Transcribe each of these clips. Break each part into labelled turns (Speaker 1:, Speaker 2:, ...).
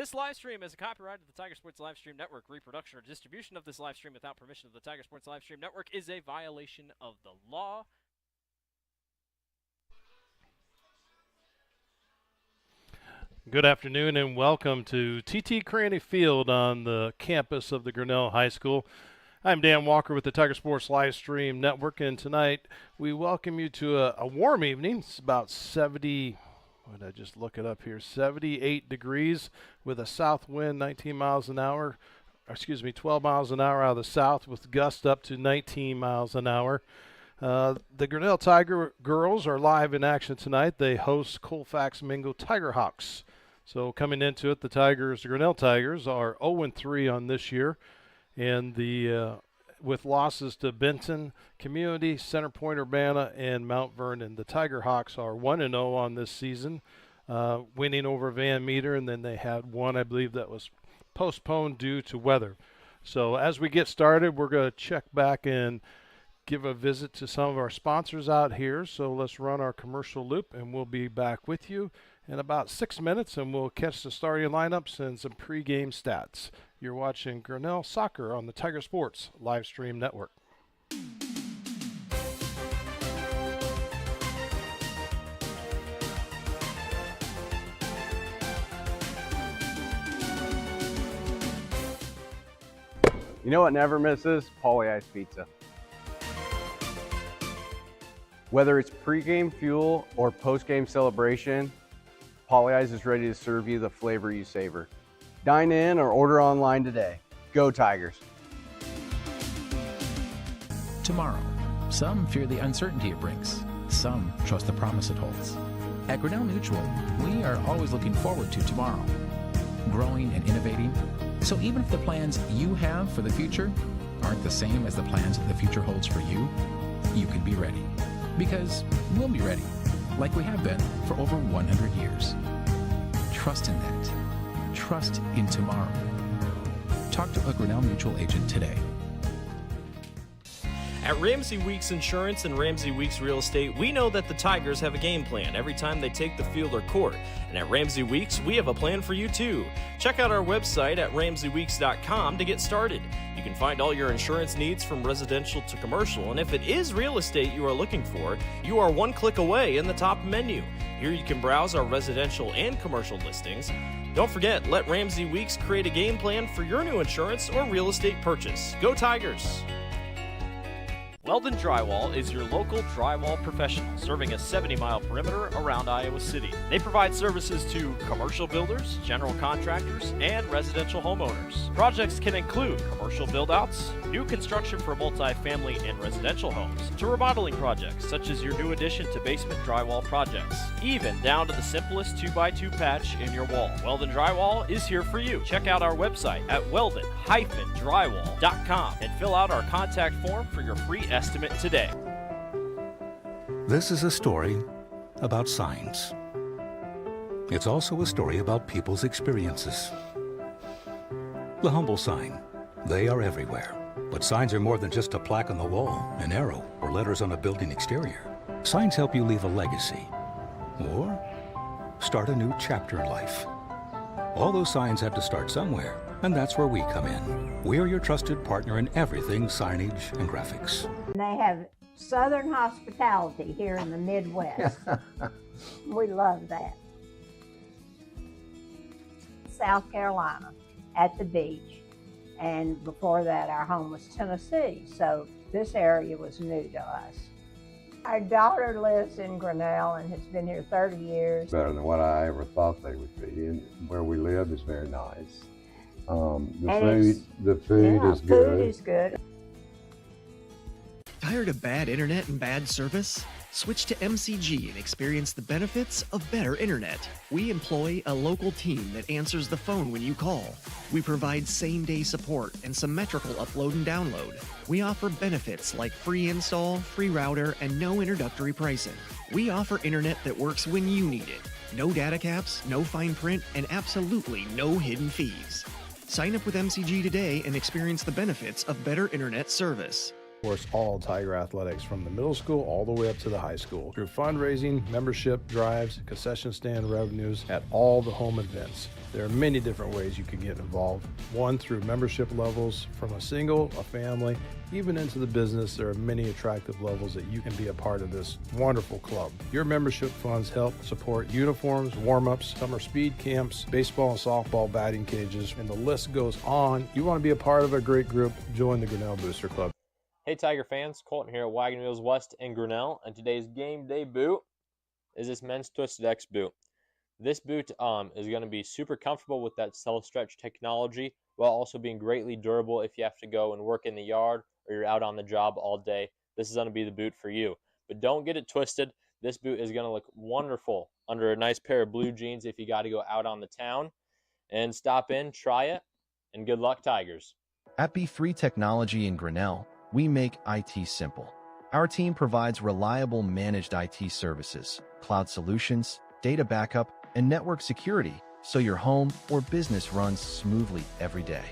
Speaker 1: This live stream is a copyright of the Tiger Sports Livestream Network. Reproduction or distribution of this live stream without permission of the Tiger Sports Livestream Network is a violation of the law.
Speaker 2: Good afternoon and welcome to TT Cranny Field on the campus of the Grinnell High School. I'm Dan Walker with the Tiger Sports Livestream Network, and tonight we welcome you to a warm evening. It's about 70, what did I just look it up here, 78 degrees with a south wind 12 miles an hour out of the south with gusts up to 19 miles an hour. The Grinnell Tiger girls are live in action tonight. They host Colfax-Mingo Tiger Hawks. So coming into it, the Grinnell Tigers are 0-3 on this year, and with losses to Benton, Community, Center Point, Urbana, and Mount Vernon. The Tiger Hawks are 1-0 on this season, winning over Van Meter, and then they had one, I believe, that was postponed due to weather. So as we get started, we're going to check back and give a visit to some of our sponsors out here. So let's run our commercial loop, and we'll be back with you in about 6 minutes, and we'll catch the starting lineups and some pregame stats. You're watching Grinnell Soccer on the Tiger Sports Livestream Network.
Speaker 3: You know what never misses? Pauly Ice Pizza. Whether it's pregame fuel or postgame celebration, Pauly Ice is ready to serve you the flavor you savor. Dine in or order online today. Go Tigers.
Speaker 4: Tomorrow, some fear the uncertainty it brings. Some trust the promise it holds. At Grinnell Mutual, we are always looking forward to tomorrow, growing and innovating. So even if the plans you have for the future aren't the same as the plans the future holds for you, you can be ready. Because we'll be ready, like we have been for over 100 years. Trust in that. Trust in tomorrow. Talk to a Grinnell Mutual agent today.
Speaker 1: At Ramsey Weeks Insurance and Ramsey Weeks Real Estate, we know that the Tigers have a game plan every time they take the field or court. And at Ramsey Weeks, we have a plan for you too. Check out our website at RamseyWeeks.com to get started. You can find all your insurance needs from residential to commercial, and if it is real estate you are looking for, you are one click away in the top menu. Here you can browse our residential and commercial listings. Don't forget, let Ramsey Weeks create a game plan for your new insurance or real estate purchase. Go Tigers! Weldon Drywall is your local drywall professional, serving a 70-mile perimeter around Iowa City. They provide services to commercial builders, general contractors, and residential homeowners. Projects can include commercial build-outs, new construction for multi-family and residential homes, to remodeling projects such as your new addition to basement drywall projects, even down to the simplest 2x2 patch in your wall. Weldon Drywall is here for you. Check out our website at weldon-drywall.com and fill out our contact form for your free estimate today.
Speaker 5: This is a story about signs. It's also a story about people's experiences. The humble sign. They are everywhere. But signs are more than just a plaque on the wall, an arrow, or letters on a building exterior. Signs help you leave a legacy or start a new chapter in life. All those signs have to start somewhere, and that's where we come in. We are your trusted partner in everything signage and graphics.
Speaker 6: They have Southern hospitality here in the Midwest. We love that. South Carolina at the beach, and before that our home was Tennessee, so this area was new to us. Our daughter lives in Grinnell and has been here 30 years.
Speaker 7: Better than what I ever thought they would be, and where we live is very nice. The food is good.
Speaker 6: Food is good.
Speaker 8: Tired of bad internet and bad service? Switch to MCG and experience the benefits of better internet. We employ a local team that answers the phone when you call. We provide same-day support and symmetrical upload and download. We offer benefits like free install, free router, and no introductory pricing. We offer internet that works when you need it. No data caps, no fine print, and absolutely no hidden fees. Sign up with MCG today and experience the benefits of better internet service.
Speaker 9: course, all Tiger athletics from the middle school all the way up to the high school through fundraising, membership drives, concession stand revenues at all the home events. There are many different ways you can get involved. One, through membership levels from a single, a family, even into the business. There are many attractive levels that you can be a part of this wonderful club. Your membership funds help support uniforms, warm-ups, summer speed camps, baseball and softball batting cages, and the list goes on. You want to be a part of a great group, join the Grinnell Booster Club.
Speaker 10: Hey Tiger fans, Colton here at Wagon Wheels West in Grinnell, and today's game day boot is this men's Twisted X boot. This boot is going to be super comfortable with that self-stretch technology while also being greatly durable if you have to go and work in the yard or you're out on the job all day. This is going to be the boot for you. But don't get it twisted. This boot is going to look wonderful under a nice pair of blue jeans if you got to go out on the town. And stop in, try it, and good luck, Tigers.
Speaker 11: At B3 Technology in Grinnell, we make IT simple. Our team provides reliable managed IT services, cloud solutions, data backup, and network security so your home or business runs smoothly every day.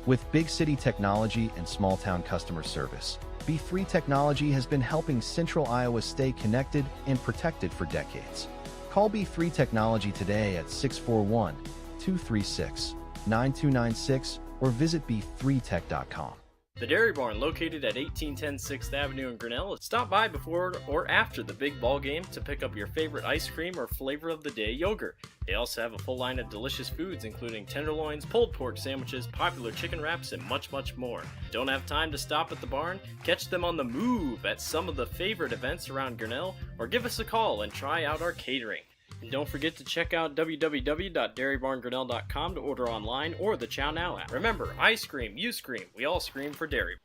Speaker 11: With big city technology and small town customer service, B3 Technology has been helping Central Iowa stay connected and protected for decades. Call B3 Technology today at 641-236-9296 or visit b3tech.com.
Speaker 1: The Dairy Barn, located at 1810 6th Avenue in Grinnell. Stop by before or after the big ball game to pick up your favorite ice cream or flavor of the day yogurt. They also have a full line of delicious foods, including tenderloins, pulled pork sandwiches, popular chicken wraps, and much, much more. Don't have time to stop at the barn? Catch them on the move at some of the favorite events around Grinnell, or give us a call and try out our catering. And don't forget to check out www.dairybarngrinnell.com to order online or the Chow Now app. Remember, I scream, you scream, we all scream for dairy.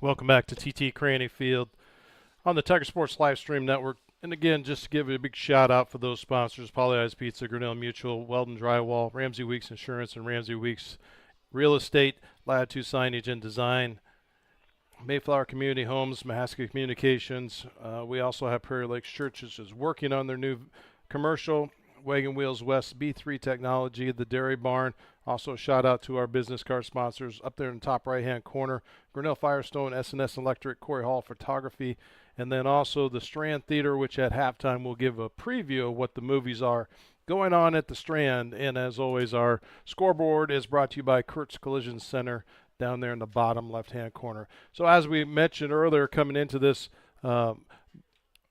Speaker 2: Welcome back to TT Cranny Field on the Tiger Sports Livestream Network. And again, just to give a big shout out for those sponsors: Polly Eyes Pizza, Grinnell Mutual, Weldon Drywall, Ramsey Weeks Insurance, and Ramsey Weeks Real Estate, Latitude Signage and Design, Mayflower Community Homes, Mahaska Communications. We also have Prairie Lakes Church, which is working on their new commercial. Wagon Wheels West, B3 Technology, the Dairy Barn. Also, shout out to our business card sponsors up there in the top right-hand corner: Grinnell Firestone, S&S Electric, Corey Hall Photography, and then also the Strand Theater, which at halftime will give a preview of what the movies are going on at the Strand. And as always, our scoreboard is brought to you by Kurt's Collision Center down there in the bottom left-hand corner. So as we mentioned earlier, coming into this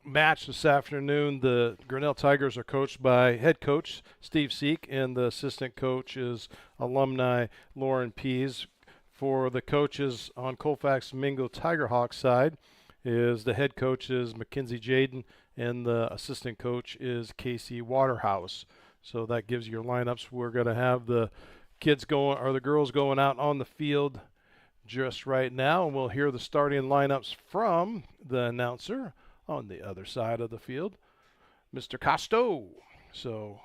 Speaker 2: match this afternoon, the Grinnell Tigers are coached by head coach Steve Seek, and the assistant coach is alumni Lauren Pease. For the coaches on Colfax-Mingo Tiger Hawk side, is the head coach is Mackenzie Jaden, and the assistant coach is Casey Waterhouse. So that gives you your lineups. We're going to have the kids going, or the girls going out on the field just right now, and we'll hear the starting lineups from the announcer on the other side of the field, Mr. Costo. So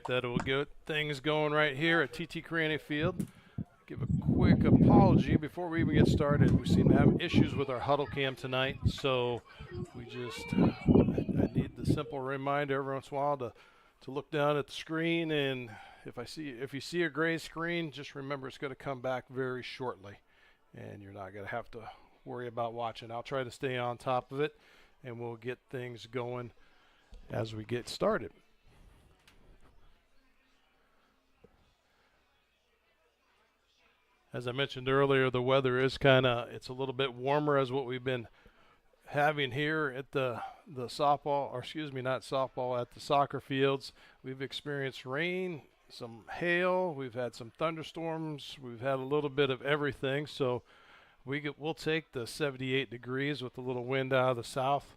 Speaker 2: right, that will get things going right here at TT Cranny Field. Give a quick apology before we even get started. We seem to have issues with our huddle cam tonight, so I need the simple reminder every once in a while to look down at the screen, and if you see a gray screen, just remember it's going to come back very shortly, and you're not going to have to worry about watching. I'll try to stay on top of it, and we'll get things going as we get started. As I mentioned earlier, the weather is it's a little bit warmer as what we've been having here at the softball, or excuse me, not softball, at the soccer fields. We've experienced rain, some hail, we've had some thunderstorms, we've had a little bit of everything, so we'll take the 78 degrees with a little wind out of the south.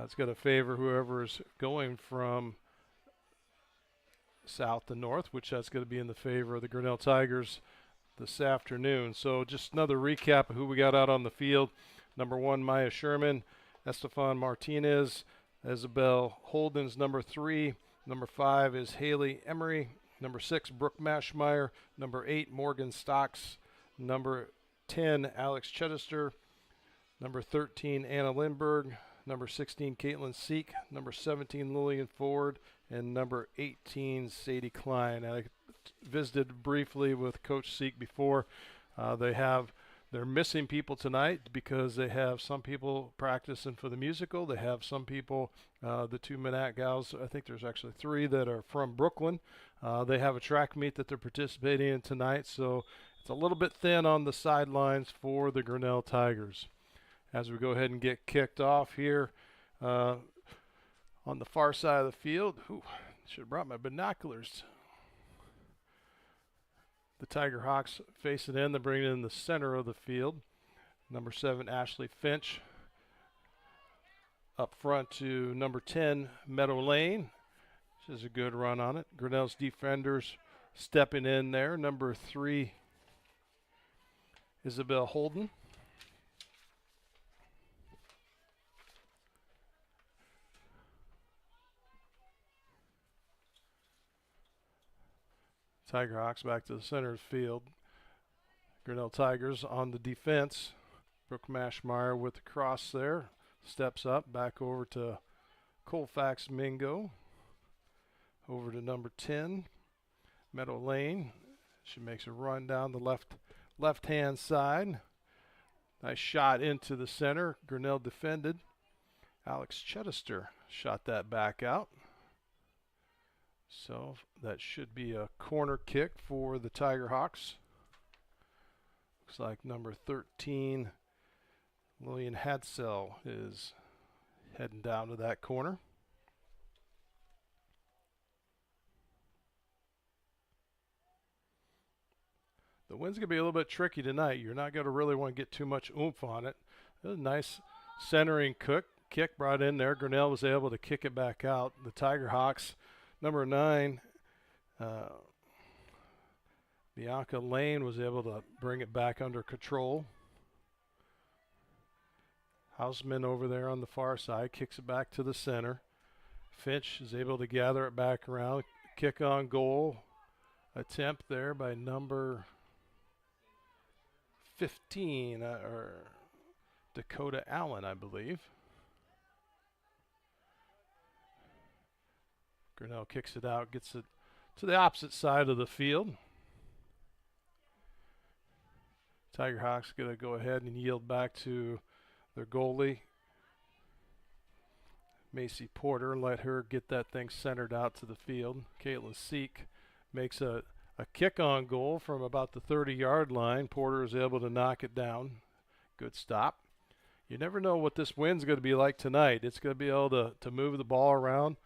Speaker 2: It's going to favor whoever is going from south to north, which that's going to be in the favor of the Grinnell Tigers this afternoon. So just another recap of who we got out on the field. Number 1, Maya Sherman. Estefan Martinez. Isabel Holden's number 3. Number 5 is Haley Emery. Number 6, Brooke Mashmeyer. Number 8, Morgan Stocks. Number 10, Alex Chedister. Number 13, Anna Lindberg. Number 16, Caitlin Seek. Number 17, Lillian Ford. And number 18, Sadie Klein. I visited briefly with Coach Seek before. They're missing people tonight because they have some people practicing for the musical. They have some people, the 2 Manat gals, I think there's actually 3 that are from Brooklyn. They have a track meet that they're participating in tonight, so it's a little bit thin on the sidelines for the Grinnell Tigers. As we go ahead and get kicked off here on the far side of the field. Should have brought my binoculars. The Tiger Hawks face it in. They bring it in the center of the field. Number 7, Ashley Finch. Up front to number 10, Meadow Lane. This is a good run on it. Grinnell's defenders stepping in there. Number 3, Isabel Holden. Tiger Hawks back to the center of the field. Grinnell Tigers on the defense. Brooke Mashmeyer with the cross there. Steps up, back over to Colfax-Mingo. Over to number 10, Meadow Lane. She makes a run down the left-hand side. Nice shot into the center. Grinnell defended. Alex Chedister shot that back out. So that should be a corner kick for the Tiger Hawks. Looks like number 13, Lillian Hadsell, is heading down to that corner. The wind's going to be a little bit tricky tonight. You're not going to really want to get too much oomph on it. It was a nice centering kick brought in there. Grinnell was able to kick it back out. The Tiger Hawks, number 9, Bianca Lane, was able to bring it back under control. Hausman over there on the far side kicks it back to the center. Finch is able to gather it back around. Kick on goal attempt there by number 15, or Dakota Allen, I believe. Grinnell kicks it out, gets it to the opposite side of the field. Tiger Hawks going to go ahead and yield back to their goalie, Macy Porter, and let her get that thing centered out to the field. Caitlin Seek makes a kick on goal from about the 30-yard line. Porter is able to knock it down. Good stop. You never know what this wind's going to be like tonight. It's going to be able to move the ball around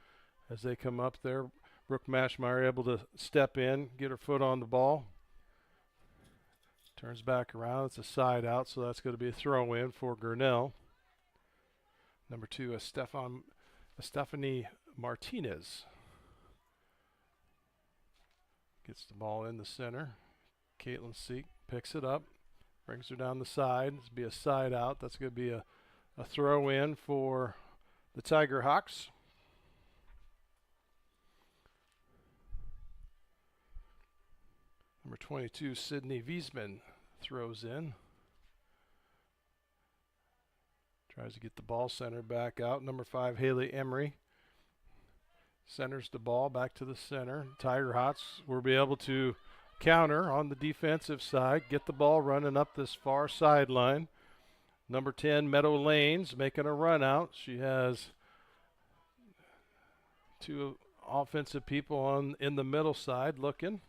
Speaker 2: as they come up there. Brooke Mashmeyer able to step in, get her foot on the ball. Turns back around. It's a side out, so that's going to be a throw in for Grinnell. Number 2, Stephanie Martinez gets the ball in the center. Caitlin Seek picks it up, brings her down the side. It's be a side out. That's going to be a throw in for the Tiger Hawks. Number 22, Sydney Wiesman throws in. Tries to get the ball center back out. Number 5, Haley Emery centers the ball back to the center. Tiger Hawks will be able to counter on the defensive side, get the ball running up this far sideline. Number 10, Meadow Lanes, making a run out. She has 2 offensive people in the middle side looking.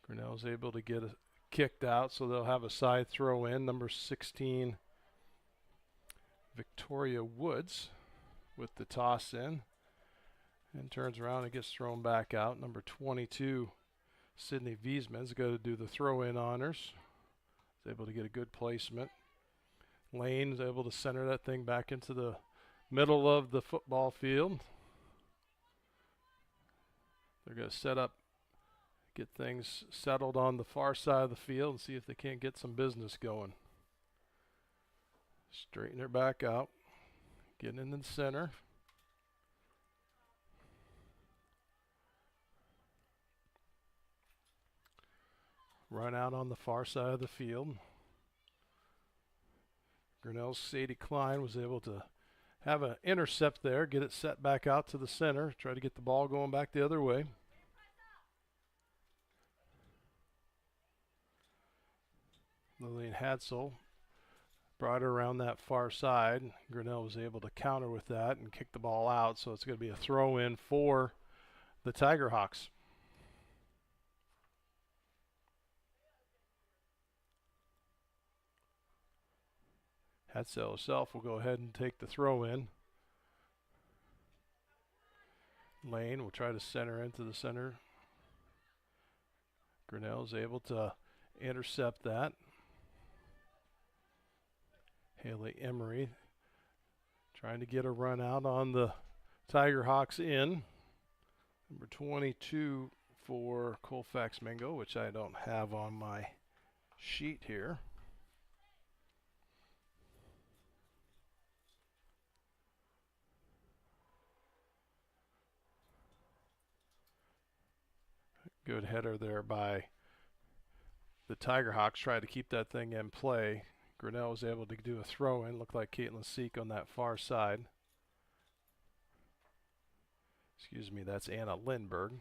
Speaker 2: Grinnell's able to get kicked out, so they'll have a side throw in. Number 16, Victoria Woods with the toss in, and turns around and gets thrown back out. Number 22, Sydney Wiesman's got to do the throw-in honors. Is able to get a good placement. Lane's able to center that thing back into the middle of the football field. They're going to set up, get things settled on the far side of the field and see if they can't get some business going. Straighten her back out. Getting in the center. Run out on the far side of the field. Grinnell's Sadie Klein was able to have an intercept there, get it set back out to the center, try to get the ball going back the other way. Lillian Hadsel brought her around that far side. Grinnell was able to counter with that and kick the ball out, so it's going to be a throw-in for the Tiger Hawks. Hadsel herself will go ahead and take the throw-in. Lane will try to center into the center. Grinnell is able to intercept that. Haley Emery trying to get a run out on the Tiger Hawks in. Number 22 for Colfax-Mingo, which I don't have on my sheet here. Good header there by the Tiger Hawks. Tried to keep that thing in play. Grinnell was able to do a throw-in. Looked like Caitlin Seek on that far side. Excuse me, that's Anna Lindberg.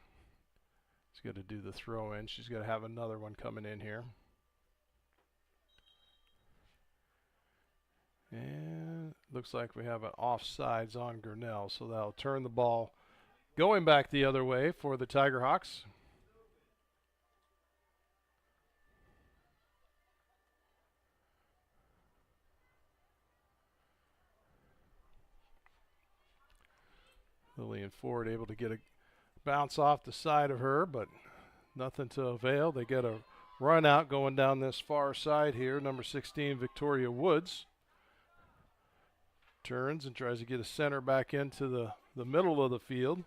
Speaker 2: She's going to do the throw-in. She's going to have another one coming in here. And looks like we have an offsides on Grinnell, so that'll turn the ball going back the other way for the Tiger Hawks. Lillian Ford able to get a bounce off the side of her, but nothing to avail. They get a run out going down this far side here. Number 16, Victoria Woods, turns and tries to get a center back into the middle of the field.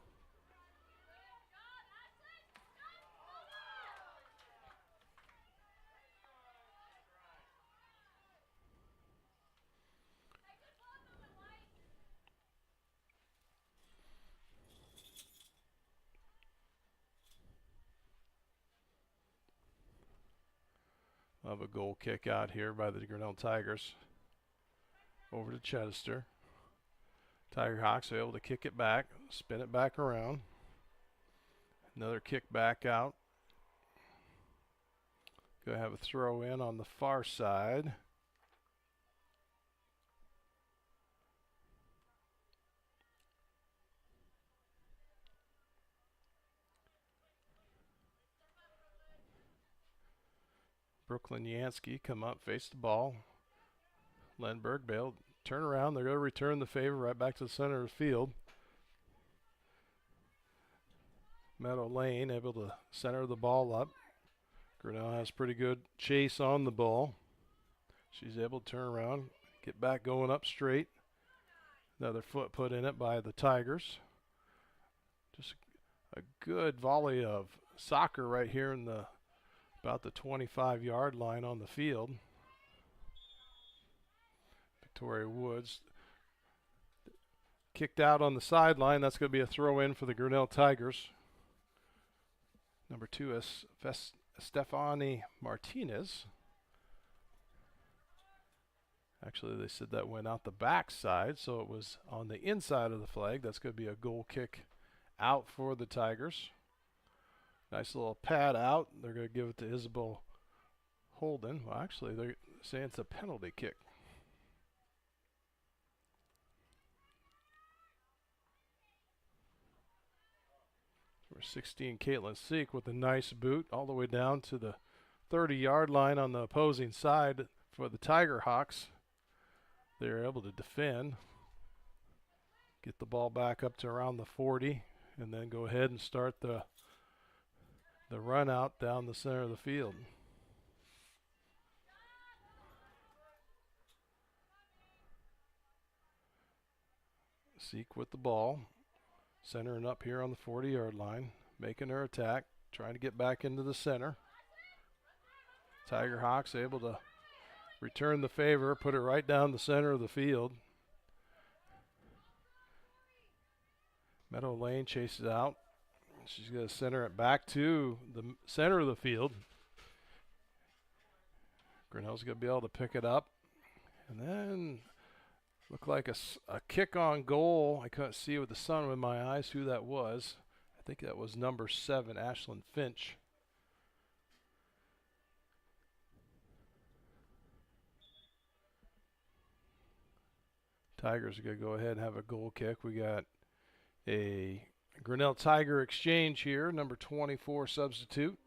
Speaker 2: Of a goal kick out here by the Grinnell Tigers. Over to Chester. Tiger Hawks are able to kick it back, spin it back around. Another kick back out. Gonna have a throw in on the far side. Brooklyn Yansky come up, face the ball. Lindbergh, Bale, turn around. They're going to return the favor right back to the center of the field. Meadow Lane able to center the ball up. Grinnell has pretty good chase on the ball. She's able to turn around, get back going up straight. Another foot put in it by the Tigers. Just a good volley of soccer right here in the about the 25-yard line on the field. Victoria Woods kicked out on the sideline. That's going to be a throw in for the Grinnell Tigers. Number 2 is Stefani Martinez. Actually, they said that went out the back side, so it was on the inside of the flag. That's going to be a goal kick out for the Tigers. Nice little pad out. They're going to give it to Isabel Holden. Well, actually, they're saying it's a penalty kick. Number 16, Caitlin Seek with a nice boot all the way down to the 30-yard line on the opposing side for the Tiger Hawks. They're able to defend, get the ball back up to around the 40, and then go ahead and start the run out down the center of the field. Seek with the ball, centering up here on the 40-yard line, making her attack, trying to get back into the center. Tiger Hawks able to return the favor, put it right down the center of the field. Meadow Lane chases out. She's going to center it back to the center of the field. Grinnell's going to be able to pick it up. And then looked like a kick on goal. I couldn't see with the sun with my eyes who that was. I think that was number 7, Ashlyn Finch. Tigers are going to go ahead and have a goal kick. We got a Grinnell Tiger exchange here, number 24 substitute.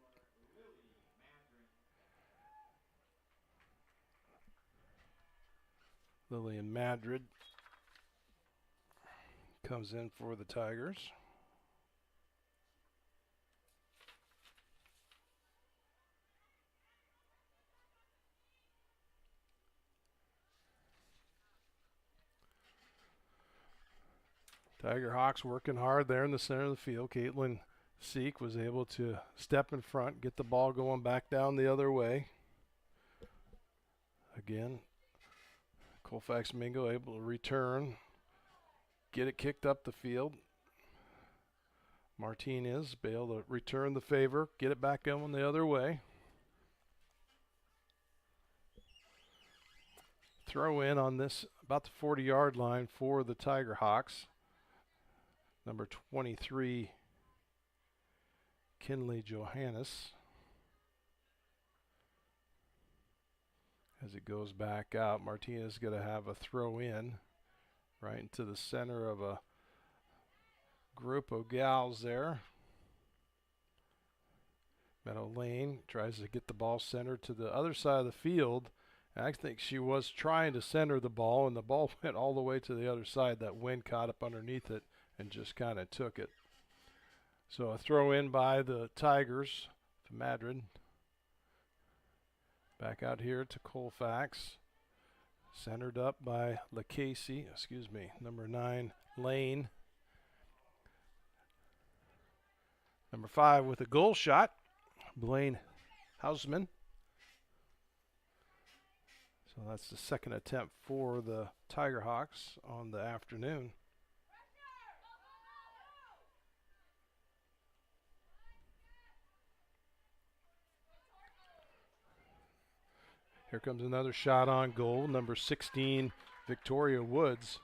Speaker 2: Lillian Madrid comes in for the Tigers. Tiger Hawks working hard there in the center of the field. Caitlin Seek was able to step in front, get the ball going back down the other way. Again, Colfax-Mingo able to return, get it kicked up the field. Martinez be able to return the favor, get it back going the other way. Throw in on this about the 40-yard line for the Tiger Hawks. Number 23, Kinley Johannes. As it goes back out, Martinez is going to have a throw in right into the center of a group of gals there. Meadow Lane tries to get the ball centered to the other side of the field. I think she was trying to center the ball, and the ball went all the way to the other side. That wind caught up underneath it and just kind of took it. So a throw in by the Tigers to Madrid. Back out here to Colfax. Centered up by number 9, Lane. Number 5 with a goal shot, Blaine Hausman. So that's the second attempt for the Tiger Hawks on the afternoon. Here comes another shot on goal, number 16, Victoria Woods.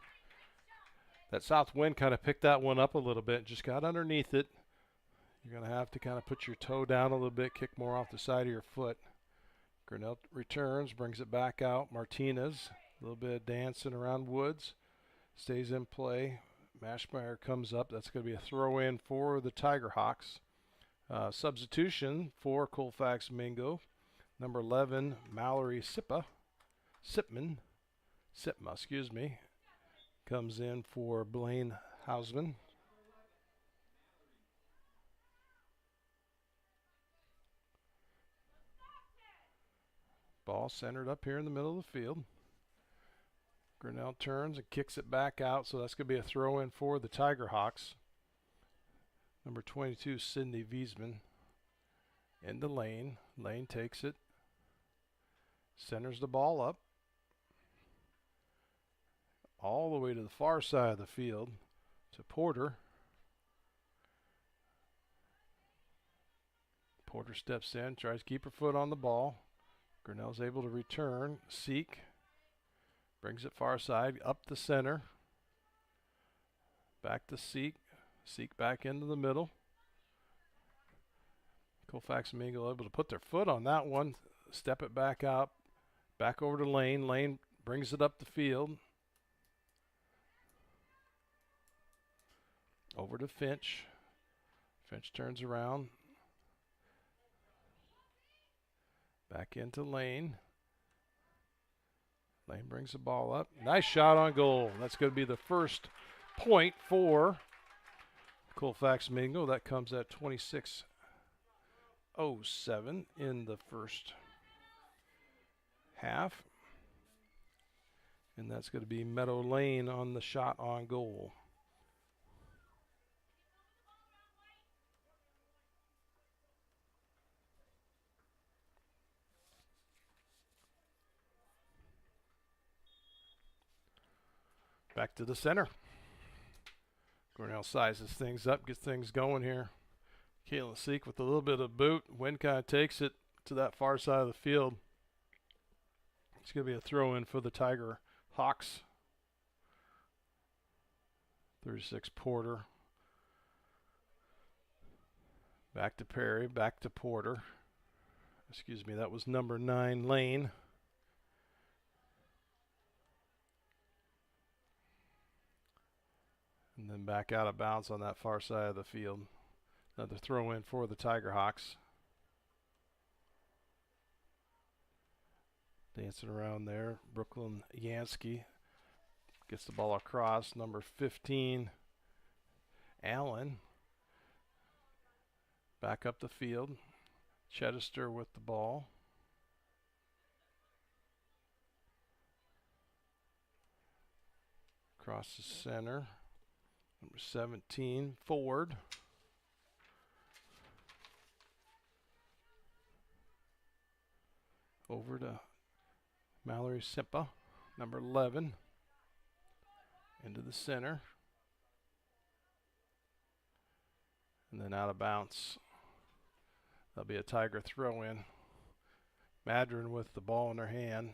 Speaker 2: That south wind kind of picked that one up a little bit, just got underneath it. You're going to have to kind of put your toe down a little bit, kick more off the side of your foot. Grinnell returns, brings it back out. Martinez, a little bit of dancing around Woods, stays in play. Mashmeyer comes up. That's going to be a throw in for the Tiger Hawks. Substitution for Colfax-Mingo. Number 11, Mallory Sipma, comes in for Blaine Hausman. Ball centered up here in the middle of the field. Grinnell turns and kicks it back out, so that's going to be a throw in for the Tiger Hawks. Number 22, Sydney Wiesman in the lane. Lane takes it. Centers the ball up all the way to the far side of the field to Porter. Porter steps in, tries to keep her foot on the ball. Grinnell's able to return. Seek brings it far side, up the center. Back to Seek. Seek back into the middle. Colfax-Mingo able to put their foot on that one, step it back out, back over to Lane. Lane brings it up the field. Over to Finch. Finch turns around. Back into Lane. Lane brings the ball up. Nice shot on goal. That's going to be the first point for Colfax-Mingo. That comes at 26:07 in the first half. And that's going to be Meadow Lane on the shot on goal. Back to the center. Grinnell sizes things up, gets things going here. Caitlin Seek with a little bit of boot. Wind kind of takes it to that far side of the field. It's going to be a throw in for the Tiger Hawks. 36 Porter. Back to Perry, back to Porter. Excuse me, that was number 9, Lane. And then back out of bounds on that far side of the field. Another throw in for the Tiger Hawks. Dancing around there, Brooklyn Yansky gets the ball across. Number 15, Allen. Back up the field. Chedester with the ball. Across the center. Number 17, Ford. Over to Mallory Simpa, number 11. Into the center. And then out of bounds. That'll be a Tiger throw in. Madron with the ball in her hand.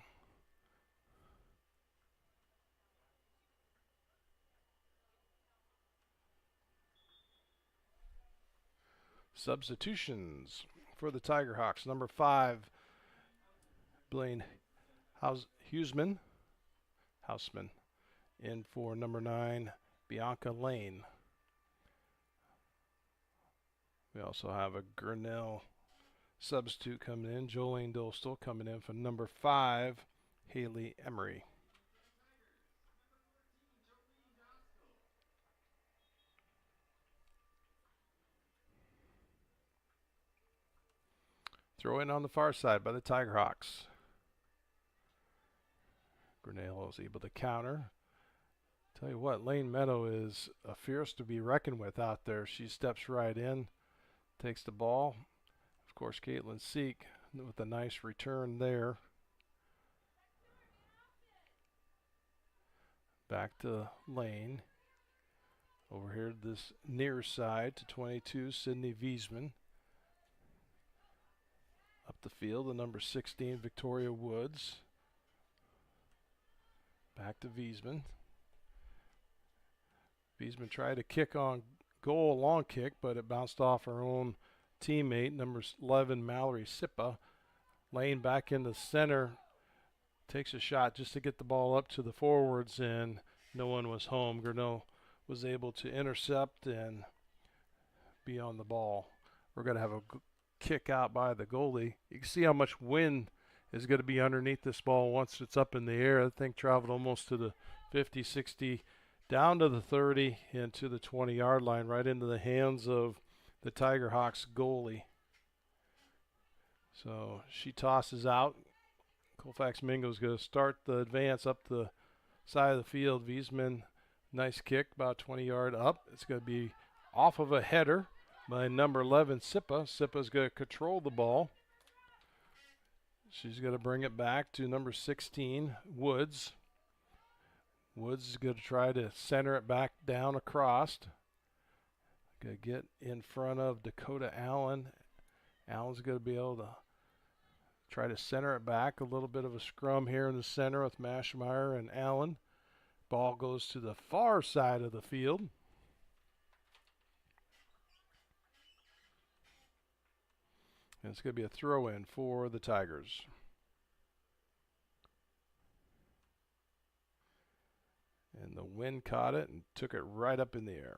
Speaker 2: Substitutions for the Tiger Hawks. Number 5, Blaine Houseman in for number 9, Bianca Lane. We also have a Grinnell substitute coming in, Jolene Dostal coming in for number 5, Haley Emery. Throw in on the far side by the Tiger Hawks. Grinnell is able to counter. Tell you what, Lane Meadow is a fierce to be reckoned with out there. She steps right in, takes the ball. Of course, Caitlin Seek with a nice return there. Back to Lane. Over here to this near side to 22, Sydney Wiesman. Up the field, the number 16, Victoria Woods. Back to Wiesman. Wiesman tried to kick on goal, long kick, but it bounced off her own teammate, number 11, Mallory Sippa. Lane back in the center, takes a shot just to get the ball up to the forwards, and no one was home. Grinnell was able to intercept and be on the ball. We're going to have a kick out by the goalie. You can see how much wind is going to be underneath this ball once it's up in the air. I think traveled almost to the 50, 60, down to the 30, into the 20-yard line, right into the hands of the Tiger Hawks goalie. So she tosses out. Colfax-Mingo is going to start the advance up the side of the field. Wiesman, nice kick, about 20-yard up. It's going to be off of a header by number 11, Sippa. Sippa's going to control the ball. She's going to bring it back to number 16, Woods. Woods is going to try to center it back down across. Going to get in front of Dakota Allen Allen's going to be able to try to center it back. A little bit of a scrum here in the center with Maschmeyer and Allen. Ball goes to the far side of the field. And it's going to be a throw-in for the Tigers. And the wind caught it and took it right up in the air.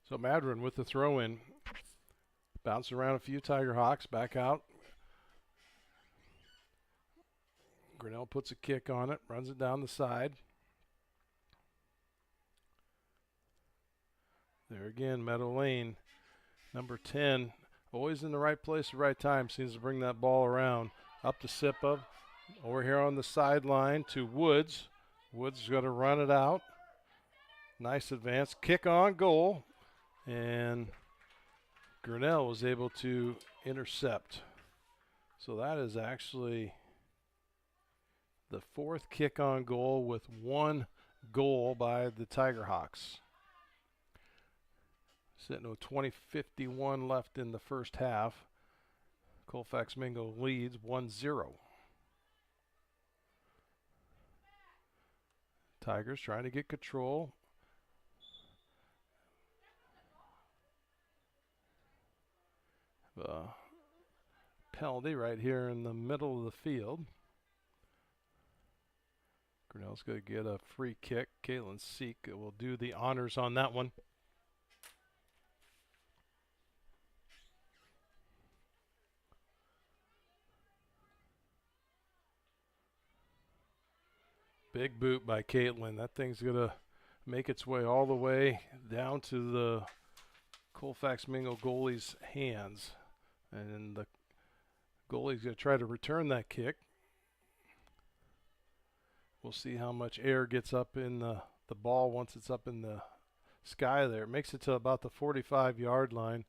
Speaker 2: So Madron with the throw-in. Bounce around a few Tiger Hawks, back out. Grinnell puts a kick on it, runs it down the side. There again, Meadow Lane, number 10, always in the right place at the right time, seems to bring that ball around. Up to Sipa, over here on the sideline to Woods. Woods is going to run it out. Nice advance, kick on goal, and Grinnell was able to intercept. So that is actually the fourth kick on goal with one goal by the Tiger Hawks. Sitting with 20:51 left in the first half. Colfax-Mingo leads 1-0. Tigers trying to get control. Penalty right here in the middle of the field. Grinnell's going to get a free kick. Caitlin Seek will do the honors on that one. Big boot by Caitlin. That thing's going to make its way all the way down to the Colfax-Mingo goalie's hands. And the goalie's going to try to return that kick. We'll see how much air gets up in the ball once it's up in the sky there. It makes it to about the 45-yard line.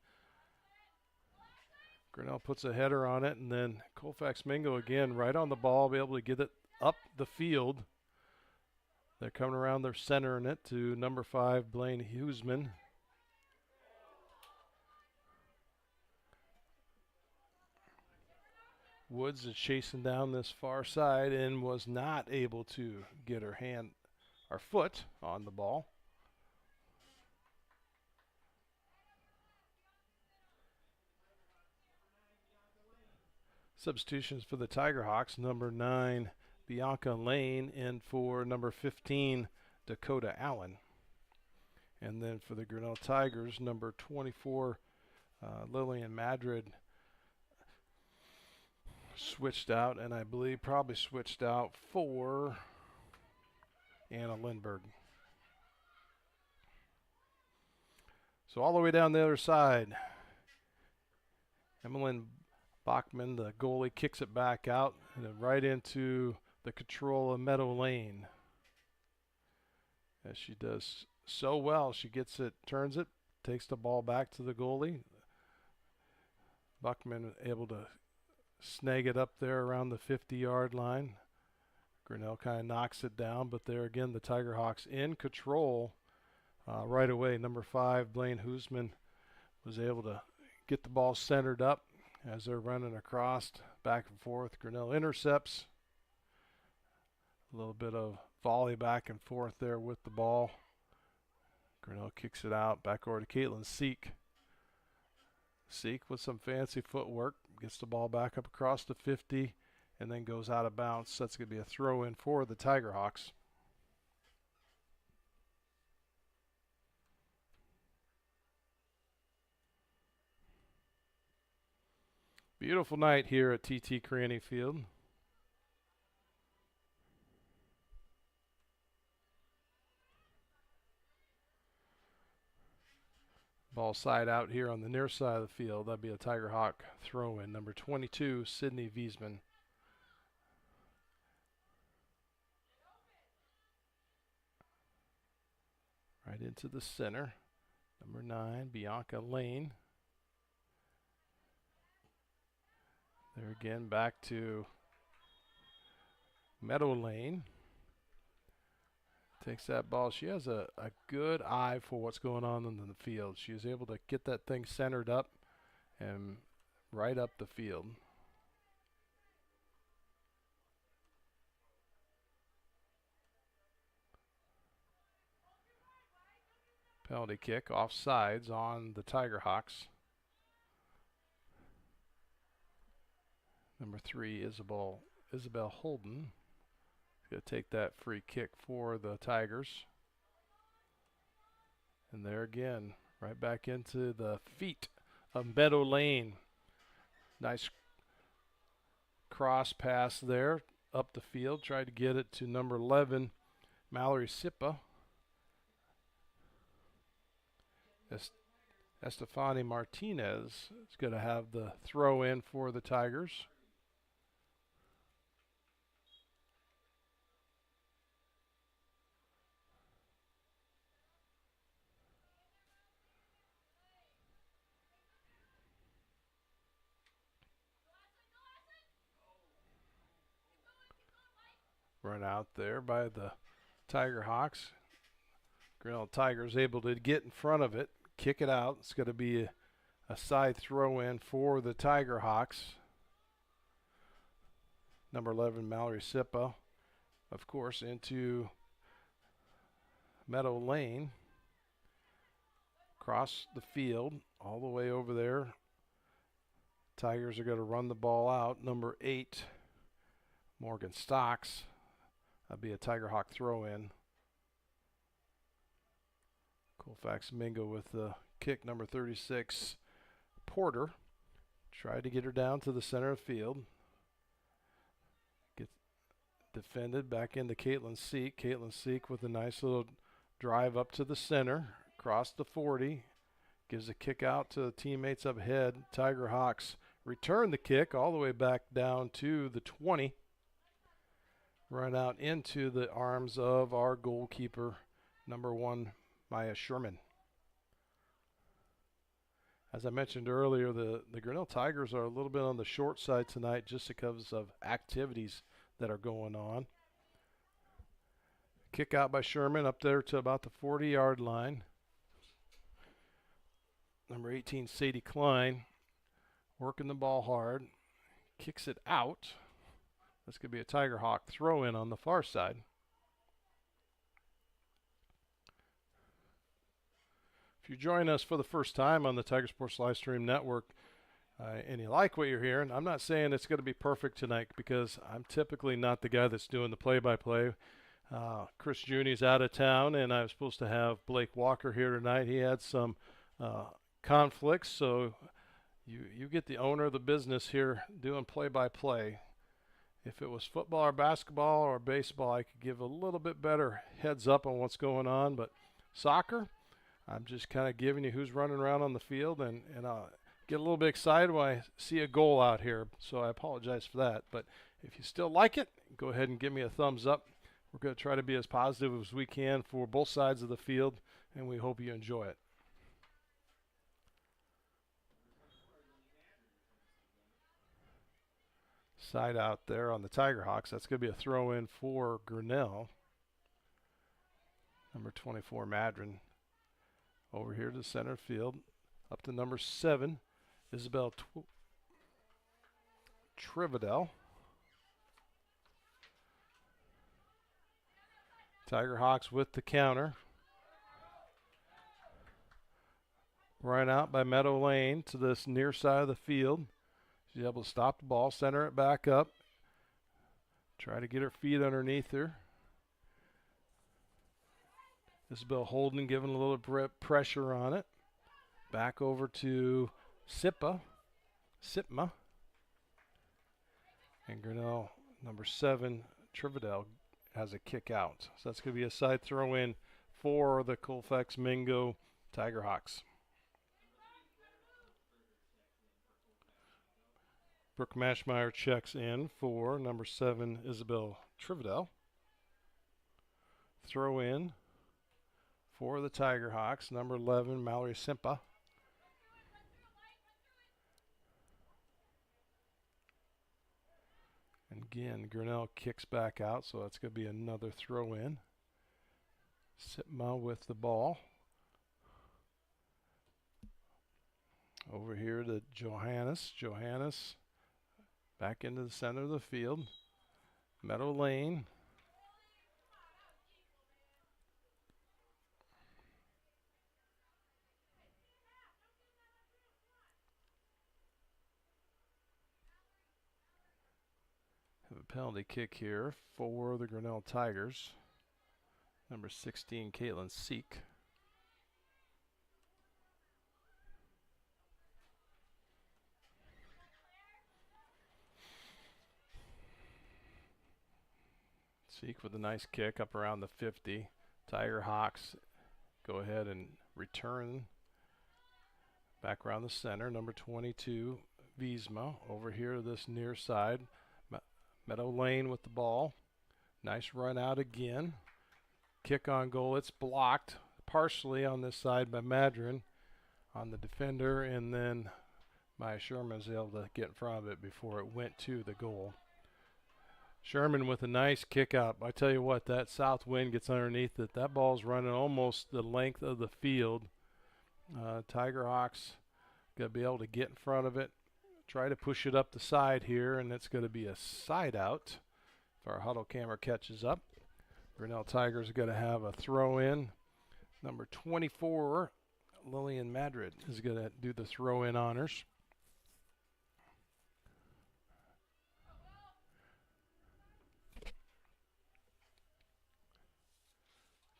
Speaker 2: Grinnell puts a header on it, and then Colfax-Mingo again right on the ball, be able to get it up the field. They're coming around, they're centering it to number 5, Blaine Huseman. Woods is chasing down this far side and was not able to get her foot on the ball. Substitutions for the Tiger Hawks, number 9, Bianca Lane, and for number 15, Dakota Allen. And then for the Grinnell Tigers, number 24, Lillian Madrid switched out, and I believe probably switched out for Anna Lindberg. So all the way down the other side, Emmeline Bachman, the goalie, kicks it back out and then right into the control of Meadow Lane. As she does so well, she gets it, turns it, takes the ball back to the goalie. Bachman able to snag it up there around the 50-yard line. Grinnell kind of knocks it down, but there again, the Tiger Hawks in control right away. Number 5, Blaine Huseman, was able to get the ball centered up as they're running across, back and forth. Grinnell intercepts. A little bit of volley back and forth there with the ball. Grinnell kicks it out, back over to Caitlin Seek. Seek with some fancy footwork, gets the ball back up across the 50, and then goes out of bounds. That's going to be a throw-in for the Tiger Hawks. Beautiful night here at TT Cranny Field. Ball side out here on the near side of the field. That'd be a Tiger Hawk throw-in. Number 22, Sydney Wiesman. Right into the center. Number 9, Bianca Lane. There again, back to Meadow Lane takes that ball. She has a good eye for what's going on in the field. She is able to get that thing centered up and right up the field. Penalty kick, offsides on the Tiger Hawks. Number 3, Isabel Holden is going to take that free kick for the Tigers. And there again, right back into the feet of Meadow Lane. Nice cross pass there up the field. Tried to get it to number 11, Mallory Sippa. Estefani Martinez is going to have the throw in for the Tigers. Run out there by the Tiger Hawks. Grinnell Tigers able to get in front of it, kick it out. It's going to be a side throw in for the Tiger Hawks. Number 11, Mallory Sippa, of course, into Meadow Lane. Across the field, all the way over there. Tigers are going to run the ball out. Number 8, Morgan Stocks. That'll be a Tiger Hawk throw in. Colfax-Mingo with the kick. Number 36, Porter. Tried to get her down to the center of the field. Gets defended back into Caitlin Seek. Caitlin Seek with a nice little drive up to the center. Across the 40. Gives a kick out to the teammates up ahead. Tiger Hawks return the kick all the way back down to the 20. Run out into the arms of our goalkeeper, number 1, Maya Sherman. As I mentioned earlier, the Grinnell Tigers are a little bit on the short side tonight just because of activities that are going on. Kick out by Sherman up there to about the 40-yard line. Number 18, Sadie Klein, working the ball hard. Kicks it out. That's going to be a Tiger Hawk throw in on the far side. If you join us for the first time on the Tiger Sports Livestream Network and you like what you're hearing, I'm not saying it's going to be perfect tonight because I'm typically not the guy that's doing the play-by-play. Chris Juni's out of town, and I was supposed to have Blake Walker here tonight. He had some conflicts, so you get the owner of the business here doing play-by-play. If it was football or basketball or baseball, I could give a little bit better heads up on what's going on. But soccer, I'm just kind of giving you who's running around on the field, and I'll get a little bit excited when I see a goal out here. So I apologize for that. But if you still like it, go ahead and give me a thumbs up. We're going to try to be as positive as we can for both sides of the field, and we hope you enjoy it. Side out there on the Tiger Hawks. That's going to be a throw in for Grinnell. Number 24, Madron. Over here to the center field. Up to number 7, Isabel Trivedel. Tiger Hawks with the counter. Run out by Meadow Lane to this near side of the field. She's able to stop the ball, center it back up. Try to get her feet underneath her. Isabel Holden giving a little pressure on it. Back over to Sipma. And Grinnell, number 7, Trivedel, has a kick out. So that's going to be a side throw in for the Colfax-Mingo Tiger Hawks. Brooke Mashmeyer checks in for number 7, Isabel Trivedel. Throw in for the Tiger Hawks, number 11, Mallory Simpa. Again, Grinnell kicks back out, so that's going to be another throw in. Sitma with the ball. Over here to Johannes. Johannes back into the center of the field. Meadow Lane. Have a penalty kick here for the Grinnell Tigers. Number 16, Caitlin Seek. Seek with a nice kick up around the 50. Tiger Hawks go ahead and return back around the center. Number 22, Wiesma, over here to this near side. Meadow Lane with the ball. Nice run out again. Kick on goal. It's blocked partially on this side by Madron on the defender, and then Maya Sherman was able to get in front of it before it went to the goal. Sherman with a nice kick out. I tell you what, that south wind gets underneath it. That ball's running almost the length of the field. Tiger Hawks got to be able to get in front of it, try to push it up the side here, and it's going to be a side out if our huddle camera catches up. Grinnell Tigers are going to have a throw in. Number 24, Lillian Madrid, is going to do the throw in honors.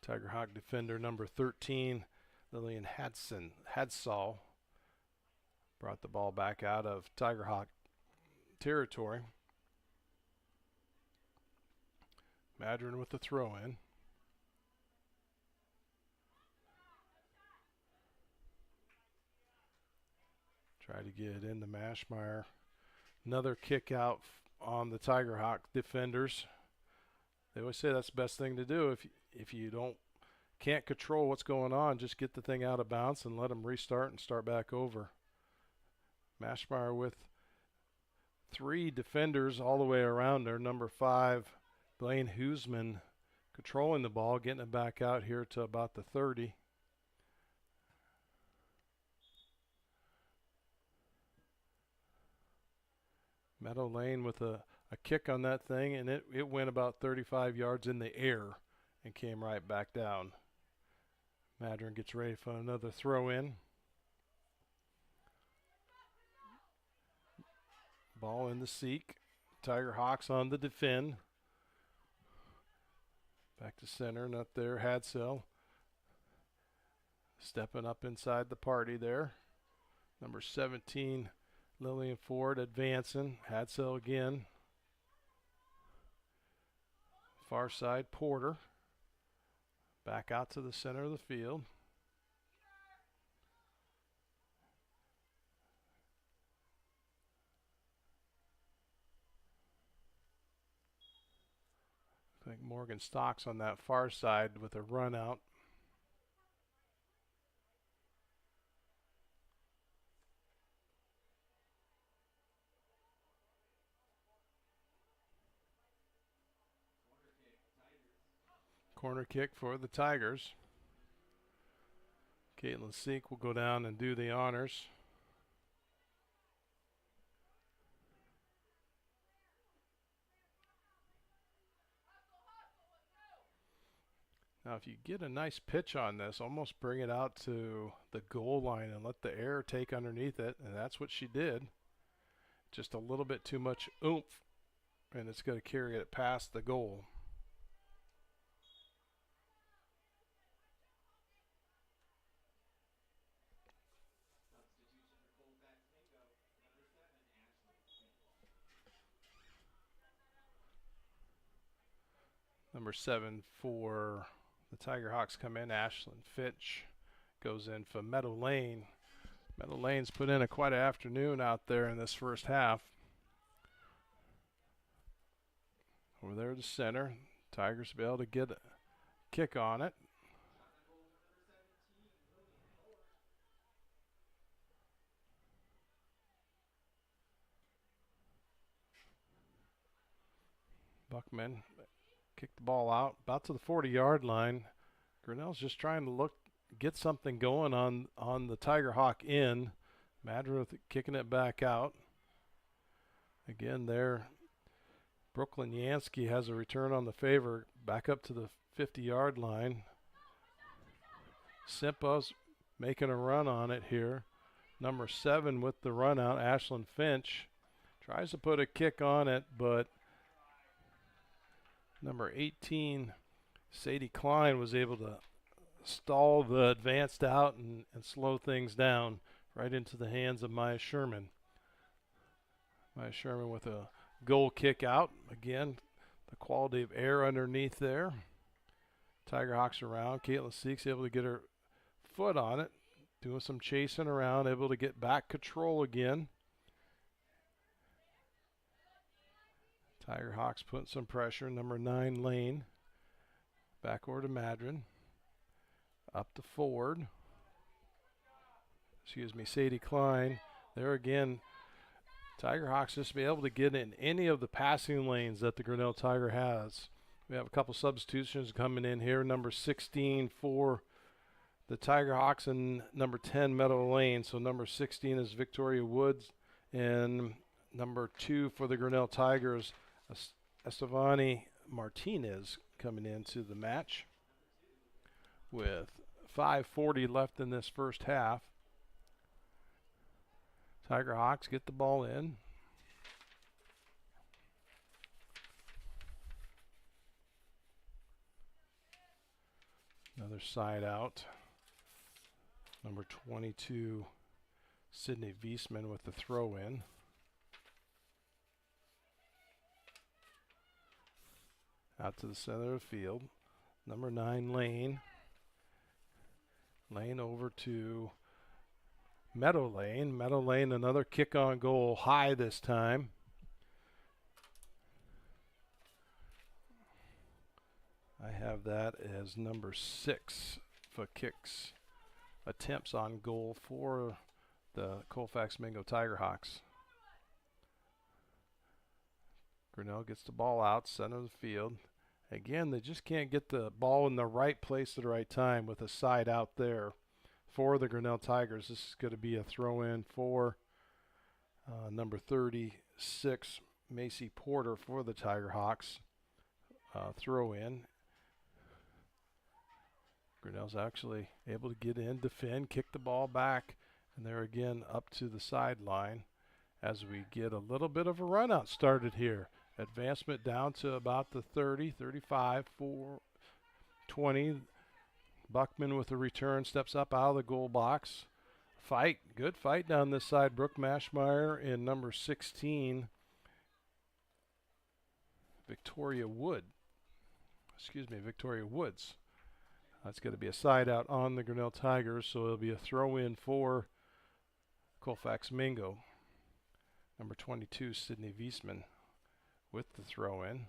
Speaker 2: Tiger Hawk defender number 13, Lillian Hadsall, brought the ball back out of Tiger Hawk territory. Madron with the throw in. Try to get it into Mashmeyer. Another kick out on the Tiger Hawk defenders. They always say that's the best thing to do. If you can't control what's going on, just get the thing out of bounds and let them restart and start back over. Mashmeyer with 3 defenders all the way around her. Number 5, Blaine Huseman, controlling the ball, getting it back out here to about the 30. Meadow Lane with a kick on that thing, and it went about 35 yards in the air and came right back down. Madron gets ready for another throw in. Ball in the seek. Tiger Hawks on the defend. Back to center, not there. Hadsell stepping up inside the party there. Number 17, Lillian Ford advancing. Hadsell again. Far side, Porter. Back out to the center of the field. I think Morgan Stocks on that far side with a run out. Corner kick for the Tigers. Caitlin Seek will go down and do the honors. Now, if you get a nice pitch on this, almost bring it out to the goal line and let the air take underneath it, and that's what she did. Just a little bit too much oomph, and it's going to carry it past the goal. Number 7 for the Tiger Hawks come in. Ashlyn Fitch goes in for Meadow Lane. Meadow Lane's put in quite an afternoon out there in this first half. Over there to center. Tigers will be able to get a kick on it. Buckman kicked the ball out about to the 40-yard line. Grinnell's just trying to get something going on the Tiger Hawk end. Madra kicking it back out. Again there, Brooklyn Yansky has a return on the favor back up to the 50-yard line. Simpa's making a run on it here. Number 7 with the run out, Ashlyn Finch, tries to put a kick on it, but number 18, Sadie Klein, was able to stall the advanced out and slow things down right into the hands of Maya Sherman. Maya Sherman with a goal kick out. Again, the quality of air underneath there. Tiger Hawks around. Caitlin Seeks able to get her foot on it, doing some chasing around, able to get back control again. Tiger Hawks putting some pressure. Number 9, Lane. Back over to Madron. Up to Ford. Sadie Klein. There again, Tiger Hawks just be able to get in any of the passing lanes that the Grinnell Tiger has. We have a couple substitutions coming in here. Number 16 for the Tiger Hawks and number 10, Meadow Lane. So number 16 is Victoria Woods, and number 2 for the Grinnell Tigers, Estevani Martinez, coming into the match with 5:40 left in this first half. Tiger Hawks get the ball in. Another side out. Number 22, Sydney Wiesman with the throw in. Out to the center of the field. Number 9, Lane. Lane over to Meadow Lane. Meadow Lane, another kick on goal, high this time. I have that as number 6 for kicks attempts on goal for the Colfax-Mingo Tiger Hawks. Grinnell gets the ball out, center of the field. Again, they just can't get the ball in the right place at the right time with a side out there for the Grinnell Tigers. This is going to be a throw-in for number 36, Macy Porter, for the Tiger Hawks. Throw-in. Grinnell's actually able to get in, defend, kick the ball back, and they're again up to the sideline as we get a little bit of a run out started here. Advancement down to about the 30, 35, 4, 20. Buckman with a return, steps up out of the goal box. Fight, good fight down this side. Brooke Mashmeyer and number 16, Victoria Woods. That's going to be a side out on the Grinnell Tigers, so it'll be a throw-in for Colfax-Mingo. Number 22, Sydney Wiesman, with the throw-in.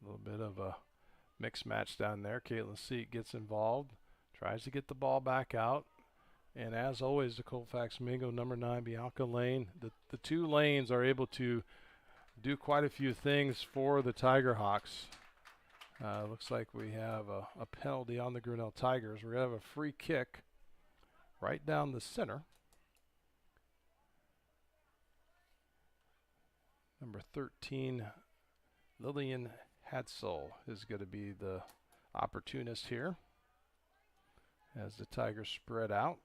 Speaker 2: A little bit of a mixed match down there. Caitlin Seek gets involved, tries to get the ball back out. And as always, the Colfax-Mingo, number 9, Bianca Lane. The two lanes are able to do quite a few things for the Tiger Hawks. Looks like we have a penalty on the Grinnell Tigers. We're going to have a free kick right down the center. Number 13, Lillian Hadsell, is going to be the opportunist here as the Tigers spread out.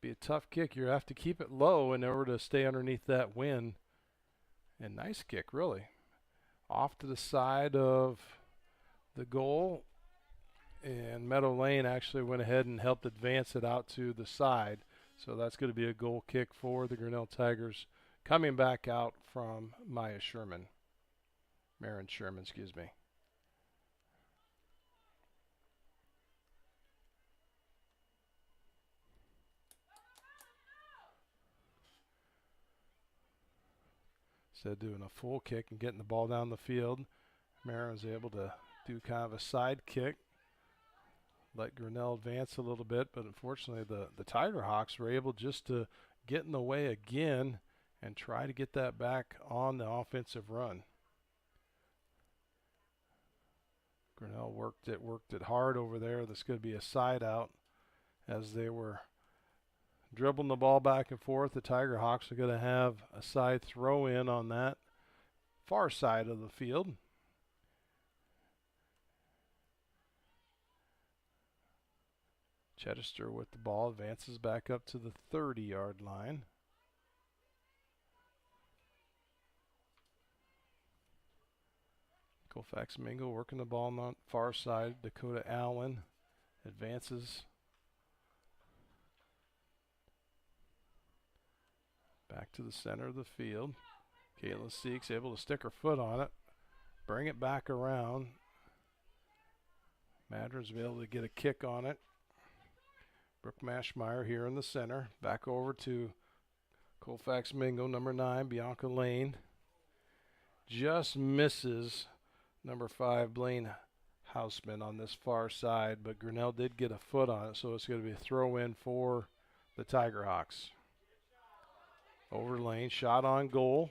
Speaker 2: Be a tough kick. You have to keep it low in order to stay underneath that wind. And nice kick, really. Off to the side of the goal, and Meadow Lane actually went ahead and helped advance it out to the side. So that's going to be a goal kick for the Grinnell Tigers, coming back out from Marin Sherman, excuse me. Instead of doing a full kick and getting the ball down the field, Marin was able to do kind of a side kick, let Grinnell advance a little bit, but unfortunately the Tiger Hawks were able just to get in the way again and try to get that back on the offensive run. Grinnell worked it hard over there. This could be a side out as they were dribbling the ball back and forth. The Tiger Hawks are going to have a side throw in on that far side of the field. Chittister with the ball advances back up to the 30-yard line. Colfax-Mingo working the ball on the far side. Dakota Allen advances back to the center of the field. Caitlin Seeks able to stick her foot on it, bring it back around. Madron's be able to get a kick on it. Brooke Mashmeyer here in the center. Back over to Colfax-Mingo, number 9, Bianca Lane. Just misses number 5, Blaine Hausman on this far side, but Grinnell did get a foot on it, so it's going to be a throw in for the Tiger Hawks. Over lane, shot on goal.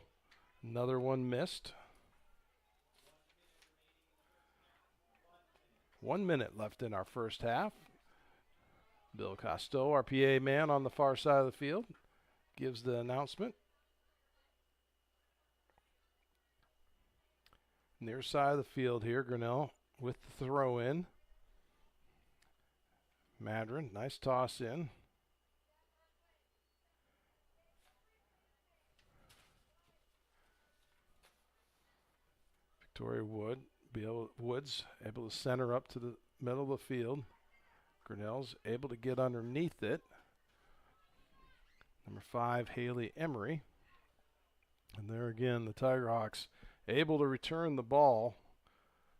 Speaker 2: Another one missed. 1 minute left in our first half. Bill Costeau, our PA man on the far side of the field, gives the announcement. Near side of the field here, Grinnell with the throw in. Madron, nice toss in. Victoria Woods able to center up to the middle of the field. Grinnell's able to get underneath it. Number 5, Haley Emery. And there again, the Tiger Hawks able to return the ball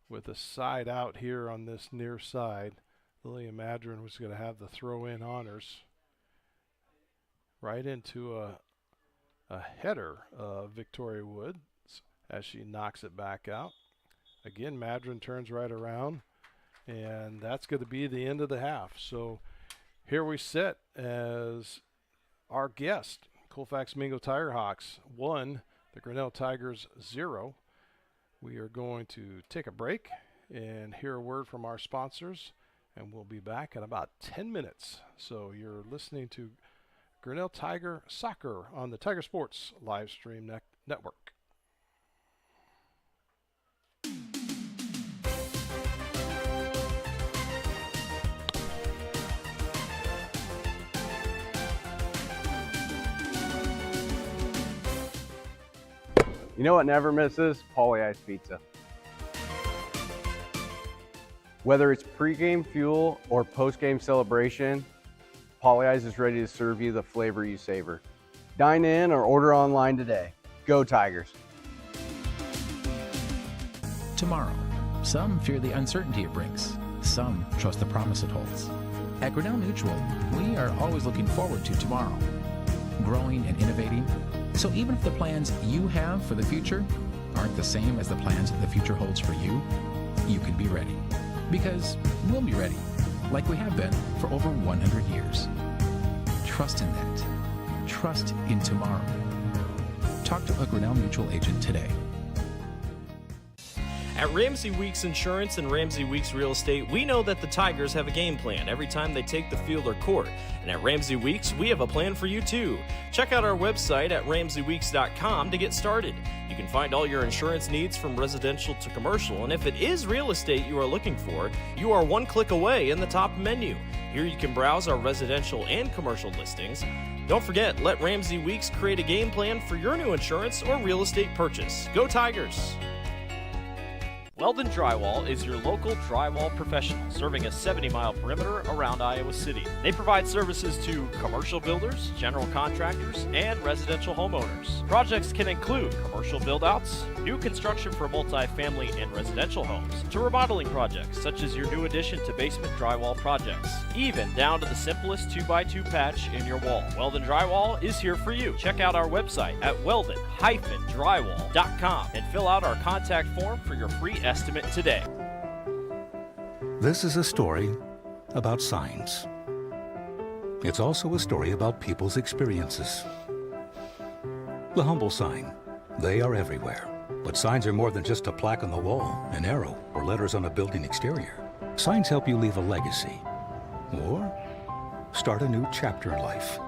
Speaker 2: with a side out here on this near side. Lillian Madron was going to have the throw-in honors. Right into a header of Victoria Woods as she knocks it back out. Again, Madron turns right around, and that's going to be the end of the half. So here we sit as our guest, Colfax-Mingo Tiger Hawks 1, the Grinnell Tigers 0. We are going to take a break and hear a word from our sponsors, and we'll be back in about 10 minutes. So you're listening to Grinnell Tiger Soccer on the Tiger Sports live stream network.
Speaker 3: You know what never misses? Pauly Ice Pizza. Whether it's pregame fuel or postgame celebration, Pauly Ice is ready to serve you the flavor you savor. Dine in or order online today. Go Tigers.
Speaker 4: Tomorrow, some fear the uncertainty it brings. Some trust the promise it holds. At Grinnell Mutual, we are always looking forward to tomorrow, growing and innovating. So even if the plans you have for the future aren't the same as the plans the future holds for you, you can be ready. Because we'll be ready, like we have been for over 100 years. Trust in that. Trust in tomorrow. Talk to a Grinnell Mutual agent today.
Speaker 1: At Ramsey Weeks Insurance and Ramsey Weeks Real Estate, we know that the Tigers have a game plan every time they take the field or court. And at Ramsey Weeks, we have a plan for you too. Check out our website at RamseyWeeks.com to get started. You can find all your insurance needs from residential to commercial, and if it is real estate you are looking for, you are one click away in the top menu. Here you can browse our residential and commercial listings. Don't forget, let Ramsey Weeks create a game plan for your new insurance or real estate purchase. Go Tigers!
Speaker 12: Weldon Drywall is your local drywall professional, serving a 70-mile perimeter around Iowa City. They provide services to commercial builders, general contractors, and residential homeowners. Projects can include commercial build-outs, new construction for multi-family and residential homes, to remodeling projects such as your new addition to basement drywall projects, even down to the simplest 2x2 patch in your wall. Weldon Drywall is here for you. Check out our website at weldon-drywall.com and fill out our contact form for your free estimate today.
Speaker 5: This is a story about signs. It's also a story about people's experiences. The humble sign, they are everywhere. But signs are more than just a plaque on the wall, an arrow, or letters on a building exterior. Signs help you leave a legacy or start a new chapter in life.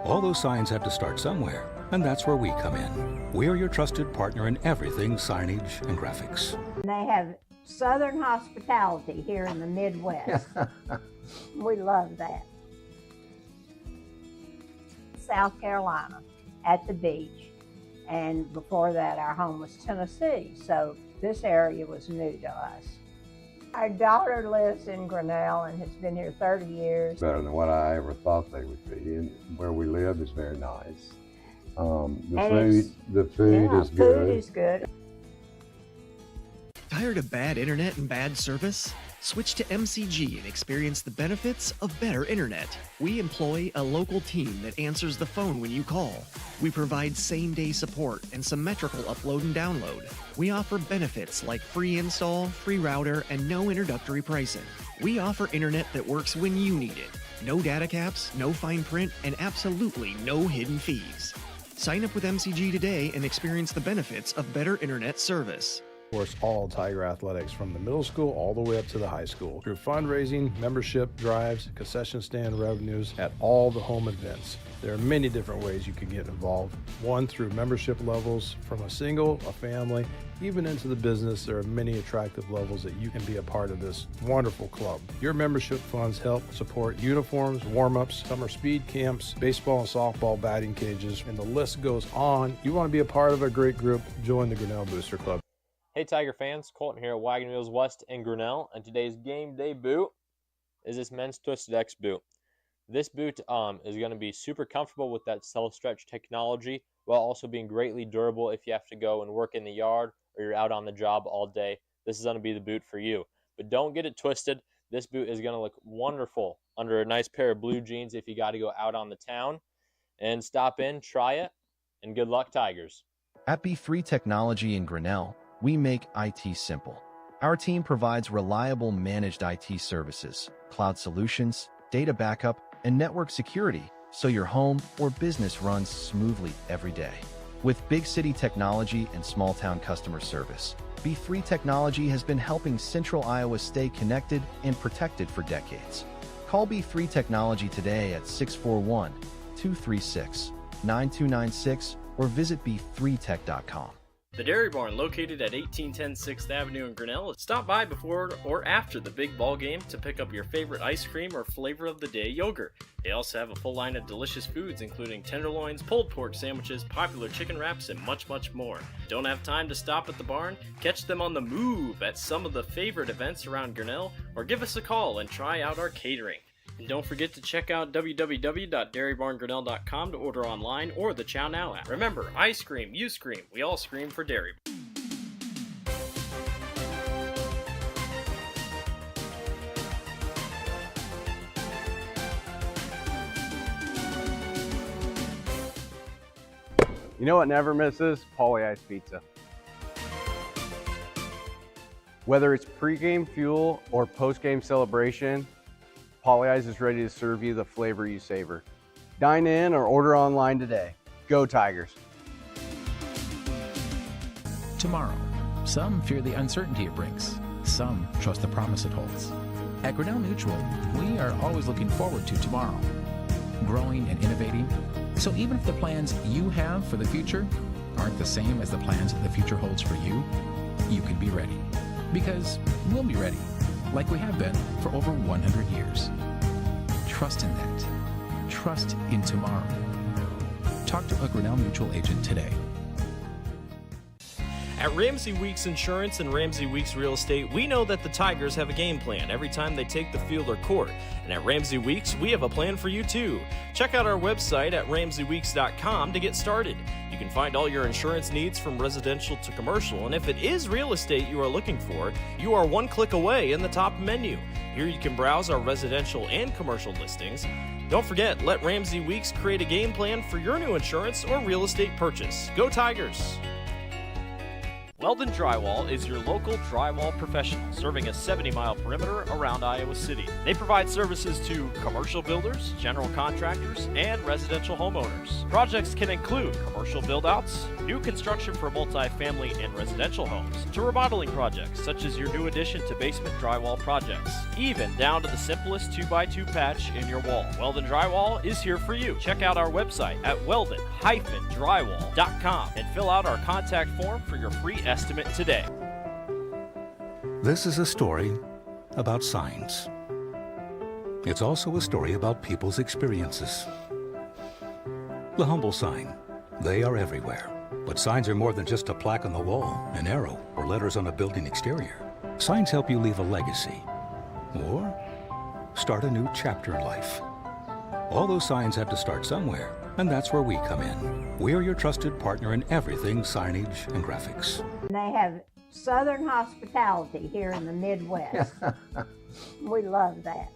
Speaker 5: All those signs have to start somewhere, and that's where we come in. We're your trusted partner in everything signage and graphics.
Speaker 6: They have Southern hospitality here in the Midwest. We love that. South Carolina, at the beach. And before that, our home was Tennessee, so this area was new to us. Our daughter lives in Grinnell and has been here 30 years.
Speaker 7: Better than what I ever thought they would be, and where we live is very nice. The food is good.
Speaker 6: Food is good.
Speaker 8: Tired of bad internet and bad service? Switch to MCG and experience the benefits of better internet. We employ a local team that answers the phone when you call. We provide same-day support and symmetrical upload and download. We offer benefits like free install, free router, and no introductory pricing. We offer internet that works when you need it. No data caps, no fine print, and absolutely no hidden fees. Sign up with MCG today and experience the benefits of better internet service.
Speaker 9: Of course, all Tiger athletics from the middle school all the way up to the high school through fundraising, membership drives, concession stand revenues at all the home events. There are many different ways you can get involved. One, through membership levels from a single, a family, even into the business. There are many attractive levels that you can be a part of this wonderful club. Your membership funds help support uniforms, warm-ups, summer speed camps, baseball and softball batting cages, and the list goes on. You want to be a part of a great group, join the Grinnell Booster Club.
Speaker 10: Hey Tiger fans, Colton here at Wagon Wheels West in Grinnell, and today's game day boot is this men's Twisted X boot. This boot is going to be super comfortable with that self-stretch technology while also being greatly durable if you have to go and work in the yard or you're out on the job all day. This is going to be the boot for you. But don't get it twisted. This boot is going to look wonderful under a nice pair of blue jeans if you got to go out on the town. And stop in, try it, and good luck, Tigers.
Speaker 11: At B3 Technology in Grinnell, we make IT simple. Our team provides reliable managed IT services, cloud solutions, data backup, and network security so your home or business runs smoothly every day. With big city technology and small town customer service, B3 Technology has been helping Central Iowa stay connected and protected for decades. Call B3 Technology today at 641-236-9296 or visit b3tech.com.
Speaker 1: The Dairy Barn, located at 1810 6th Avenue in Grinnell. Stop by before or after the big ball game to pick up your favorite ice cream or flavor of the day yogurt. They also have a full line of delicious foods, including tenderloins, pulled pork sandwiches, popular chicken wraps, and much, much more. Don't have time to stop at the barn? Catch them on the move at some of the favorite events around Grinnell, or give us a call and try out our catering. And don't forget to check out www.dairybarngrinnell.com to order online or the Chow Now app. Remember, I scream, you scream, we all scream for Dairy.
Speaker 3: You know what never misses? Pauly Ice Pizza. Whether it's pregame fuel or postgame celebration, Pauly Ice is ready to serve you the flavor you savor. Dine in or order online today. Go Tigers.
Speaker 4: Tomorrow, some fear the uncertainty it brings. Some trust the promise it holds. At Grinnell Mutual, we are always looking forward to tomorrow, growing and innovating. So even if the plans you have for the future aren't the same as the plans the future holds for you, you can be ready. Because we'll be ready, like we have been for over 100 years. Trust in that. Trust in tomorrow. Talk to a Grinnell Mutual agent today.
Speaker 1: At Ramsey Weeks Insurance and Ramsey Weeks Real Estate, we know that the Tigers have a game plan every time they take the field or court. And at Ramsey Weeks, we have a plan for you too. Check out our website at ramseyweeks.com to get started. You can find all your insurance needs from residential to commercial, and if it is real estate you are looking for, you are one click away in the top menu. Here you can browse our residential and commercial listings. Don't forget, let Ramsey Weeks create a game plan for your new insurance or real estate purchase. Go Tigers!
Speaker 12: Weldon Drywall is your local drywall professional, serving a 70-mile perimeter around Iowa City. They provide services to commercial builders, general contractors, and residential homeowners. Projects can include commercial build-outs, new construction for multi-family and residential homes, to remodeling projects such as your new addition to basement drywall projects, even down to the simplest 2x2 patch in your wall. Weldon Drywall is here for you. Check out our website at weldon-drywall.com and fill out our contact form for your free estimate today.
Speaker 5: This is a story about signs. It's also a story about people's experiences. The humble sign. They are everywhere. But signs are more than just a plaque on the wall, an arrow, or letters on a building exterior. Signs help you leave a legacy or start a new chapter in life. All those signs have to start somewhere, and that's where we come in. We are your trusted partner in everything signage and graphics.
Speaker 6: They have Southern hospitality here in the Midwest. We love that.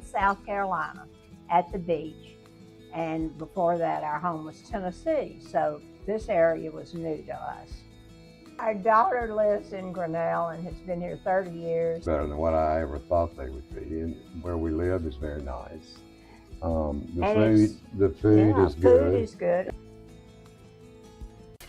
Speaker 6: South Carolina, at the beach, and before that our home was Tennessee, so this area was new to us. Our daughter lives in Grinnell and has been here 30 years.
Speaker 7: Better than what I ever thought they would be, and where we live is very nice. The food is good.
Speaker 6: Food is good.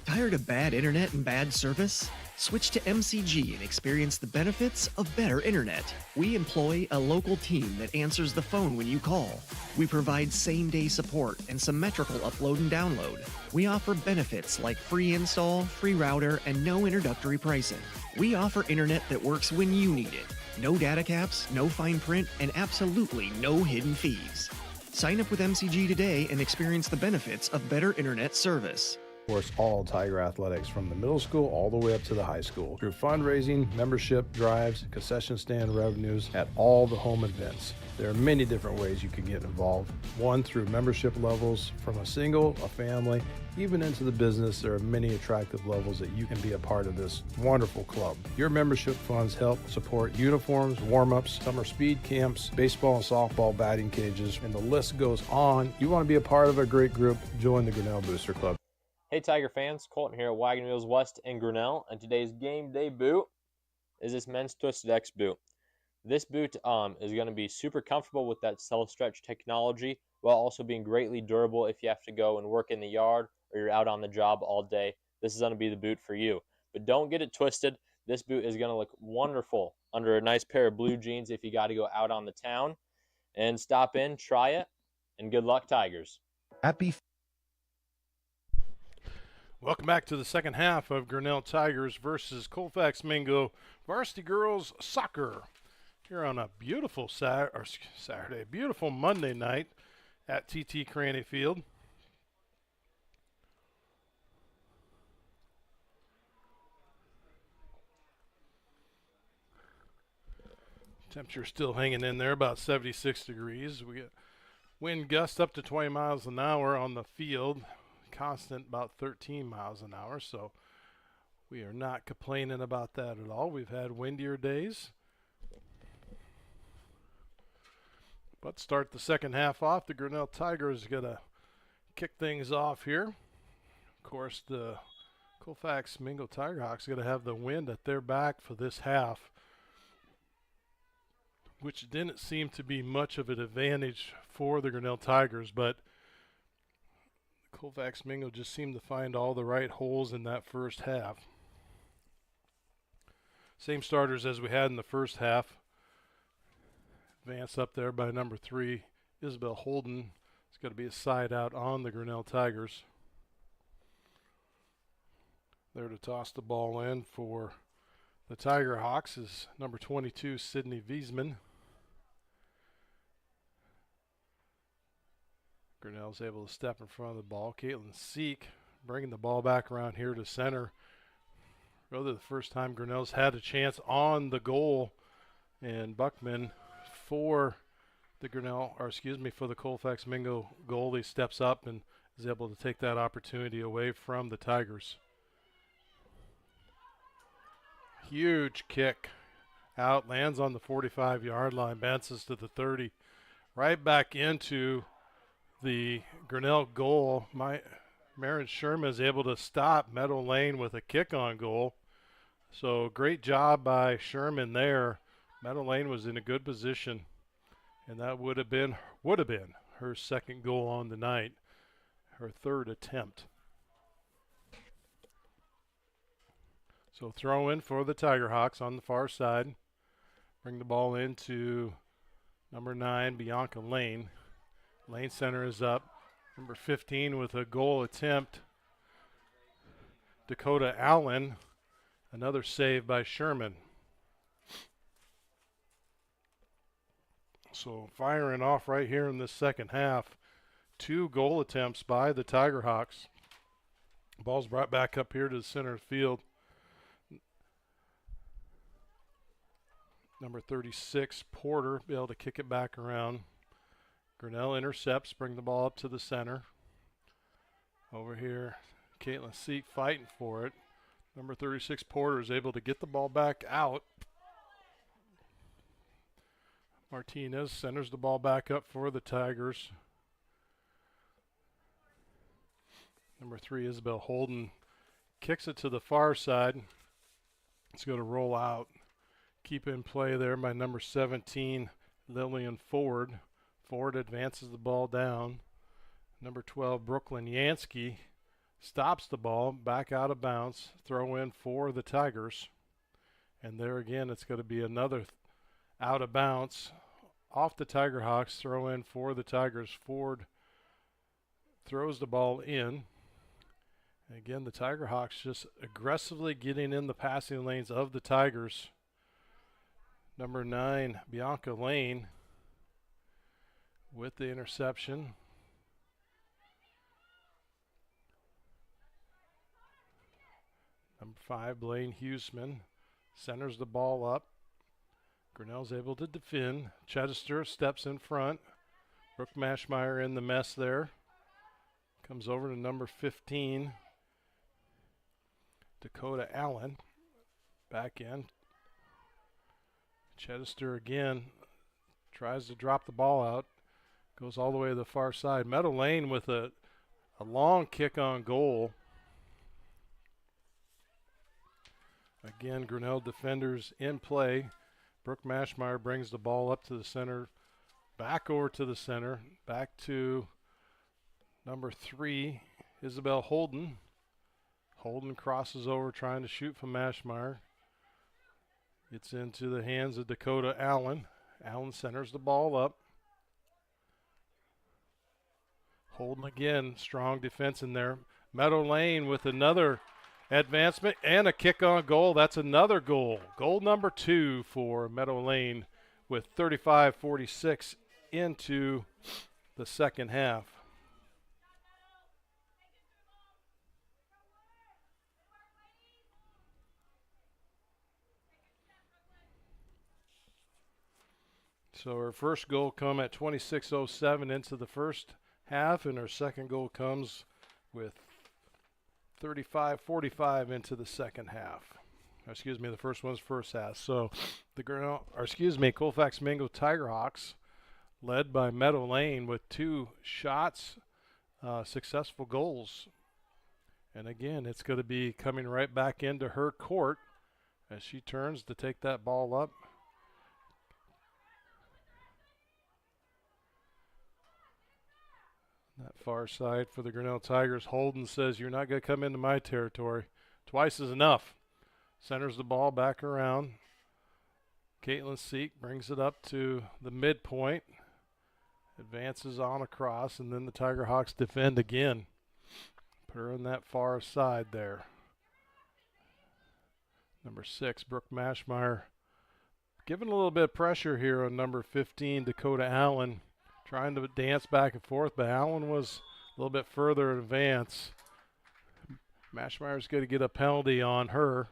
Speaker 8: Tired of bad internet and bad service? Switch to MCG and experience the benefits of better internet. We employ a local team that answers the phone when you call. We provide same-day support and symmetrical upload and download. We offer benefits like free install, free router, and no introductory pricing. We offer internet that works when you need it. No data caps, no fine print, and absolutely no hidden fees. Sign up with MCG today and experience the benefits of better internet service.
Speaker 9: Of course, all Tiger athletics from the middle school all the way up to the high school through fundraising, membership drives, concession stand revenues at all the home events. There are many different ways you can get involved. One, through membership levels from a single, a family, even into the business. There are many attractive levels that you can be a part of this wonderful club. Your membership funds help support uniforms, warm-ups, summer speed camps, baseball and softball batting cages, and the list goes on. You want to be a part of a great group, join the Grinnell Booster Club.
Speaker 10: Hey Tiger fans, Colton here at Wagon Wheels West in Grinnell, and today's game day boot is this men's Twisted X boot. This boot is going to be super comfortable with that self-stretch technology while also being greatly durable if you have to go and work in the yard or you're out on the job all day. This is going to be the boot for you. But don't get it twisted. This boot is going to look wonderful under a nice pair of blue jeans if you got to go out on the town. And stop in, try it, and good luck, Tigers.
Speaker 2: Welcome back to the second half of Grinnell Tigers versus Colfax-Mingo Varsity Girls Soccer here on a beautiful Saturday, beautiful Monday night at TT Cranny Field. Temperature still hanging in there, about 76 degrees. We get wind gusts up to 20 miles an hour on the field. Constant about 13 miles an hour, so we are not complaining about that at all. We've had windier days. But start the second half off. The Grinnell Tigers going to kick things off here. Of course, the Colfax-Mingo Tigerhawks going to have the wind at their back for this half, which didn't seem to be much of an advantage for the Grinnell Tigers, but Colfax-Mingo just seemed to find all the right holes in that first half. Same starters as we had in the first half. Advanced up there by number 3, Isabel Holden. It's going to be a side out on the Grinnell Tigers. There to toss the ball in for the Tiger Hawks is number 22, Sydney Wiesman. Grinnell's able to step in front of the ball. Caitlin Seek bringing the ball back around here to center. Really the first time Grinnell's had a chance on the goal. And Buckman for the for the Colfax-Mingo goalie steps up and is able to take that opportunity away from the Tigers. Huge kick out, lands on the 45-yard line, bounces to the 30, right back into the Grinnell goal. Marin Sherman is able to stop Meadow Lane with a kick on goal. So great job by Sherman there. Meadow Lane was in a good position, and that would have been her second goal on the night, her third attempt. So throw in for the Tiger Hawks on the far side. Bring the ball into number 9, Bianca Lane. Lane center is up. Number 15 with a goal attempt, Dakota Allen. Another save by Sherman. So firing off right here in this second half. 2 goal attempts by the Tiger Hawks. Ball's brought back up here to the center of the field. Number 36, Porter, be able to kick it back around. Grinnell intercepts, bring the ball up to the center. Over here, Caitlin Seek fighting for it. Number 36, Porter, is able to get the ball back out. Martinez centers the ball back up for the Tigers. Number 3, Isabel Holden, kicks it to the far side. It's going to roll out. Keep in play there by number 17, Lillian Ford. Ford advances the ball down. Number 12, Brooklyn Yansky, stops the ball, back out of bounds, throw in for the Tigers. And there again, it's going to be another out of bounds off the Tiger Hawks, throw in for the Tigers. Ford throws the ball in. And again, the Tiger Hawks just aggressively getting in the passing lanes of the Tigers. Number 9, Bianca Lane with the interception. Number 5, Blaine Huseman centers the ball up. Grinnell's able to defend. Chester steps in front. Brooke Mashmeyer in the mess there. Comes over to number 15, Dakota Allen. Back in. Chester again tries to drop the ball out. Goes all the way to the far side. Meadow Lane with a long kick on goal. Again, Grinnell defenders in play. Brooke Mashmeyer brings the ball up to the center. Back over to the center. Back to number 3, Isabel Holden. Holden crosses over trying to shoot from Mashmeyer. Gets into the hands of Dakota Allen. Allen centers the ball up. Holden again, strong defense in there. Meadow Lane with another advancement and a kick on goal. That's another goal. Goal number 2 for Meadow Lane with 35-46 into the second half. So her first goal come at 26:07 into the first half, and her second goal comes with 35-45 into the second half. Excuse me, the first one's first half. So the Colfax-Mingo Tiger Hawks, led by Meadow Lane with 2 shots, successful goals. And again, it's going to be coming right back into her court as she turns to take that ball up. That far side for the Grinnell Tigers. Holden says, "You're not going to come into my territory. Twice is enough." Centers the ball back around. Caitlin Seek brings it up to the midpoint. Advances on across, and then the Tiger Hawks defend again. Put her on that far side there. Number 6, Brooke Mashmeyer, giving a little bit of pressure here on number 15, Dakota Allen. Trying to dance back and forth, but Allen was a little bit further in advance. Mashmeyer's going to get a penalty on her.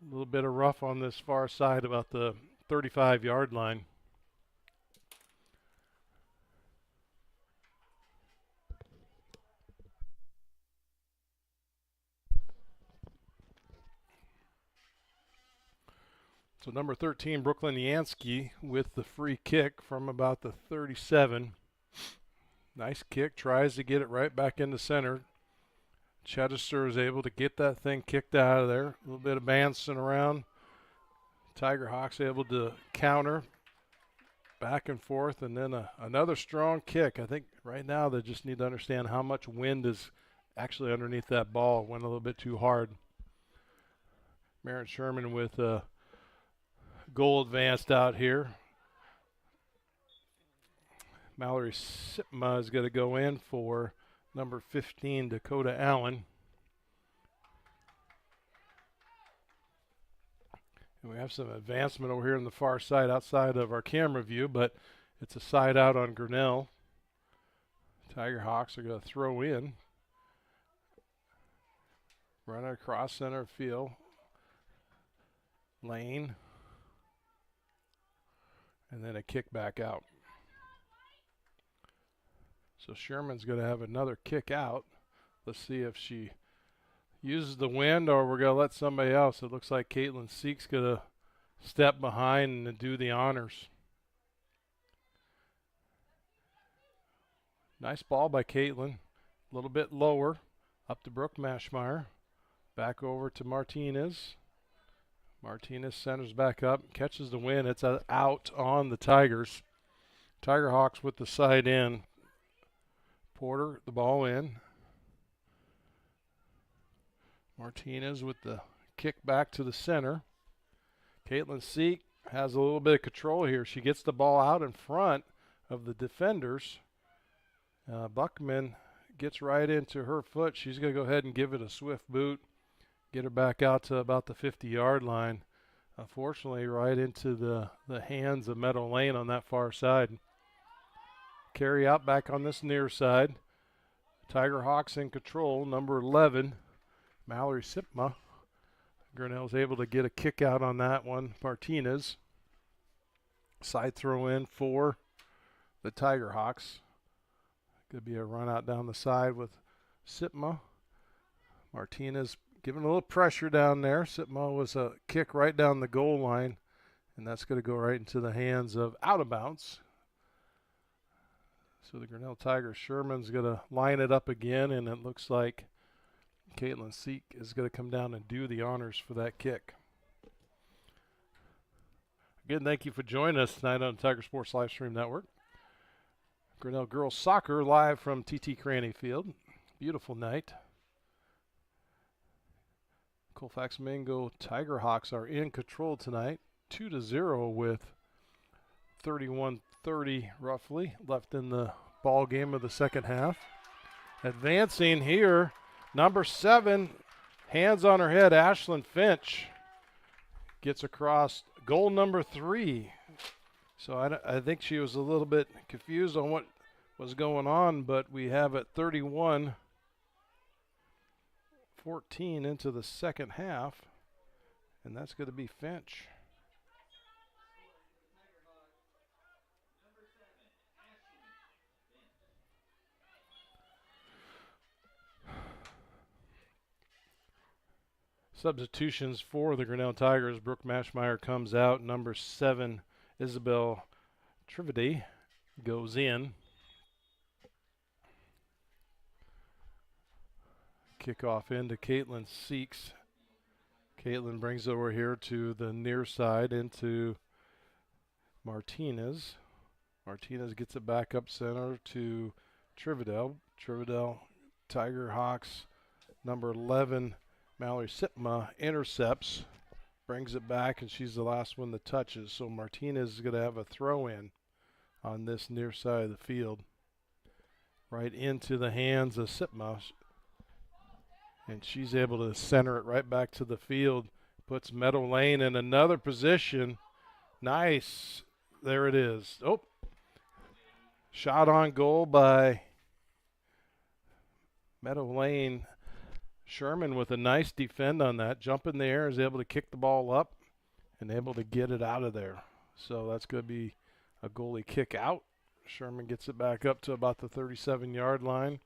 Speaker 2: A little bit of rough on this far side, about the 35-yard line. So number 13, Brooklyn Yansky with the free kick from about the 37. Nice kick, tries to get it right back into center. Chester is able to get that thing kicked out of there. A little bit of bouncing around. Tiger Hawks able to counter back and forth, and then another strong kick. I think right now they just need to understand how much wind is actually underneath that ball. It went a little bit too hard. Maren Sherman with a goal advanced out here. Mallory Sipma is going to go in for number 15, Dakota Allen. And we have some advancement over here on the far side outside of our camera view, but it's a side out on Grinnell. Tiger Hawks are going to throw in. Run it across center field. Lane. And then a kick back out. So Sherman's going to have another kick out. Let's see if she uses the wind or we're going to let somebody else. It looks like Caitlin Seek's going to step behind and do the honors. Nice ball by Caitlin. A little bit lower. Up to Brooke Mashmeyer. Back over to Martinez. Martinez centers back up. Catches the win. It's out on the Tigers. Tiger Hawks with the side in. Porter, the ball in. Martinez with the kick back to the center. Caitlin Seek has a little bit of control here. She gets the ball out in front of the defenders. Buckman gets right into her foot. She's going to go ahead and give it a swift boot. Get her back out to about the 50-yard line. Unfortunately, right into the hands of Meadow Lane on that far side. Carry out back on this near side. Tiger Hawks in control. Number 11, Mallory Sipma. Grinnell's able to get a kick out on that one. Martinez. Side throw in for the Tiger Hawks. Could be a run out down the side with Sipma. Martinez giving a little pressure down there. Sipma was a kick right down the goal line, and that's going to go right into the hands of out of bounds. So the Grinnell Tigers, Sherman's going to line it up again, and it looks like Caitlin Seek is going to come down and do the honors for that kick. Again, thank you for joining us tonight on Tiger Sports Livestream Network. Grinnell Girls Soccer live from TT Cranny Field. Beautiful night. Colfax-Mingo Tiger Hawks are in control tonight, 2-0 with 31:30 roughly left in the ball game of the second half. Advancing here, number 7, hands on her head, Ashlyn Finch gets across goal number 3. So I think she was a little bit confused on what was going on, but we have it 31-14 into the second half, and that's going to be Finch. Substitutions for the Grinnell Tigers. Brooke Mashmeyer comes out. Number 7, Isabel Trivedy goes in. Kickoff into Caitlin Seeks. Caitlin brings it over here to the near side into Martinez. Martinez gets it back up center to Trividel. Trividel, Tiger Hawks, number 11, Mallory Sipma intercepts, brings it back, and she's the last one that touches. So Martinez is going to have a throw-in on this near side of the field. Right into the hands of Sipma. And she's able to center it right back to the field. Puts Meadow Lane in another position. Nice. There it is. Oh. Shot on goal by Meadow Lane. Sherman with a nice defend on that. Jump in the air, is able to kick the ball up and able to get it out of there. So that's going to be a goalie kick out. Sherman gets it back up to about the 37-yard line.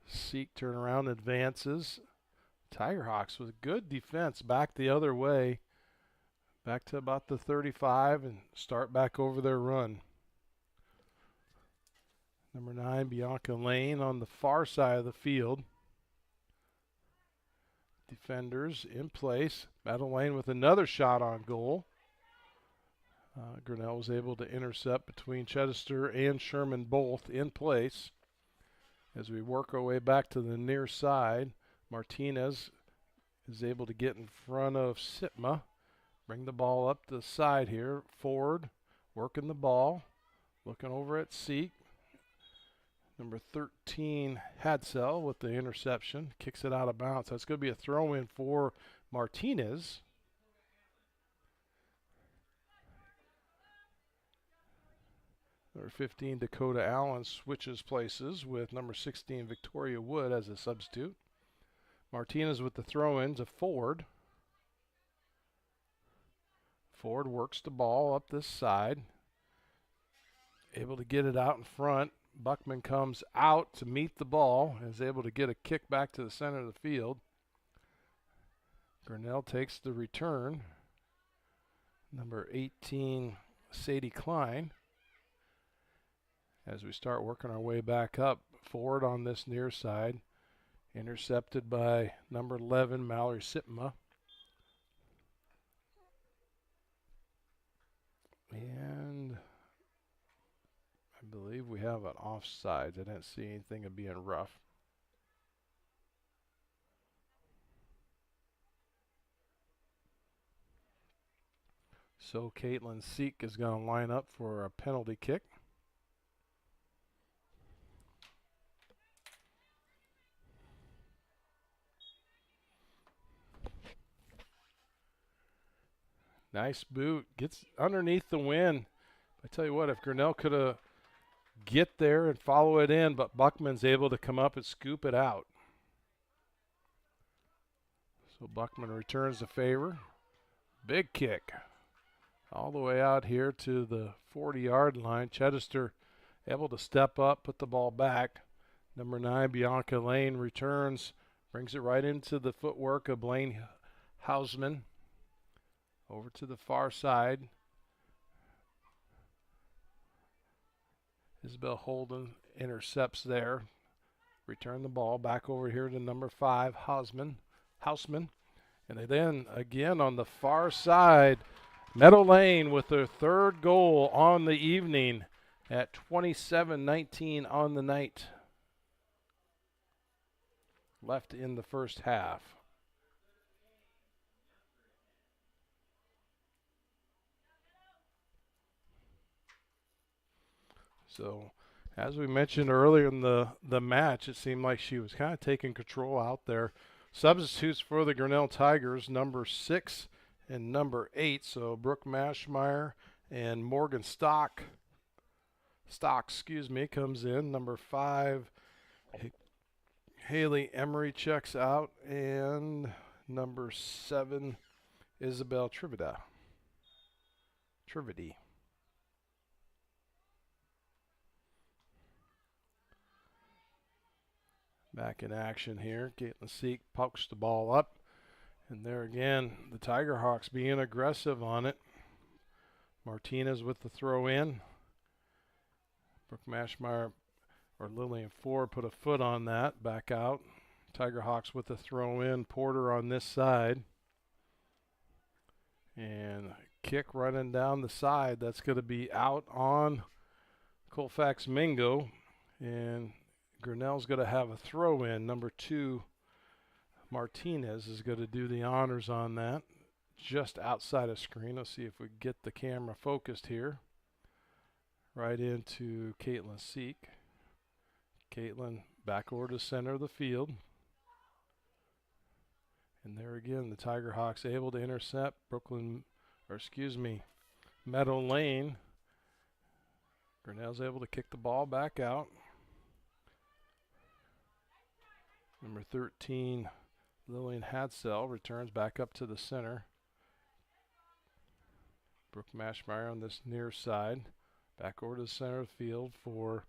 Speaker 2: Seek turn around, advances. Tiger Hawks with good defense back the other way. Back to about the 35 and start back over their run. Number 9, Bianca Lane on the far side of the field. Defenders in place. Meadow Lane with another shot on goal. Grinnell was able to intercept between Chester and Sherman, both in place. As we work our way back to the near side, Martinez is able to get in front of Sitma. Bring the ball up the side here. Ford working the ball. Looking over at Seek. Number 13, Hadsell with the interception. Kicks it out of bounds. That's going to be a throw-in for Martinez. Number 15, Dakota Allen switches places with number 16, Victoria Wood as a substitute. Martinez with the throw-in to Ford. Ford works the ball up this side. Able to get it out in front. Buckman comes out to meet the ball and is able to get a kick back to the center of the field. Grinnell takes the return. Number 18, Sadie Klein. As we start working our way back up, Ford on this near side. Intercepted by number 11, Mallory Sitma. And I believe we have an offsides. I didn't see anything of being rough. So Caitlin Seek is going to line up for a penalty kick. Nice boot. Gets underneath the win. I tell you what, if Grinnell could have get there and follow it in, but Buckman's able to come up and scoop it out. So Buckman returns the favor. Big kick. All the way out here to the 40-yard line. Chester able to step up, put the ball back. Number 9, Bianca Lane returns, brings it right into the footwork of Blaine Hausman. Over to the far side. Isabel Holden intercepts there. Return the ball back over here to number 5, Hausman. And then again on the far side, Meadow Lane with their third goal on the evening at 27-19 on the night. Left in the first half. So, as we mentioned earlier in the match, it seemed like she was kind of taking control out there. Substitutes for the Grinnell Tigers, number 6 and number 8. So, Brooke Mashmeyer and Morgan Stock, comes in. Number 5, Haley Emery checks out. And number 7, Isabel Trividi. Back in action here. Caitlin Seek pokes the ball up. And there again, the Tiger Hawks being aggressive on it. Martinez with the throw in. Brooke Mashmeyer or Lillian Ford put a foot on that. Back out. Tiger Hawks with the throw in. Porter on this side. And kick running down the side. That's going to be out on Colfax-Mingo. And Grinnell's going to have a throw in. Number 2, Martinez is going to do the honors on that. Just outside of screen. Let's see if we get the camera focused here. Right into Caitlin Seek. Caitlin back over to center of the field. And there again, the Tiger Hawks able to intercept Meadow Lane. Grinnell's able to kick the ball back out. Number 13, Lillian Hadsell returns back up to the center. Brooke Mashmeyer on this near side. Back over to the center of the field for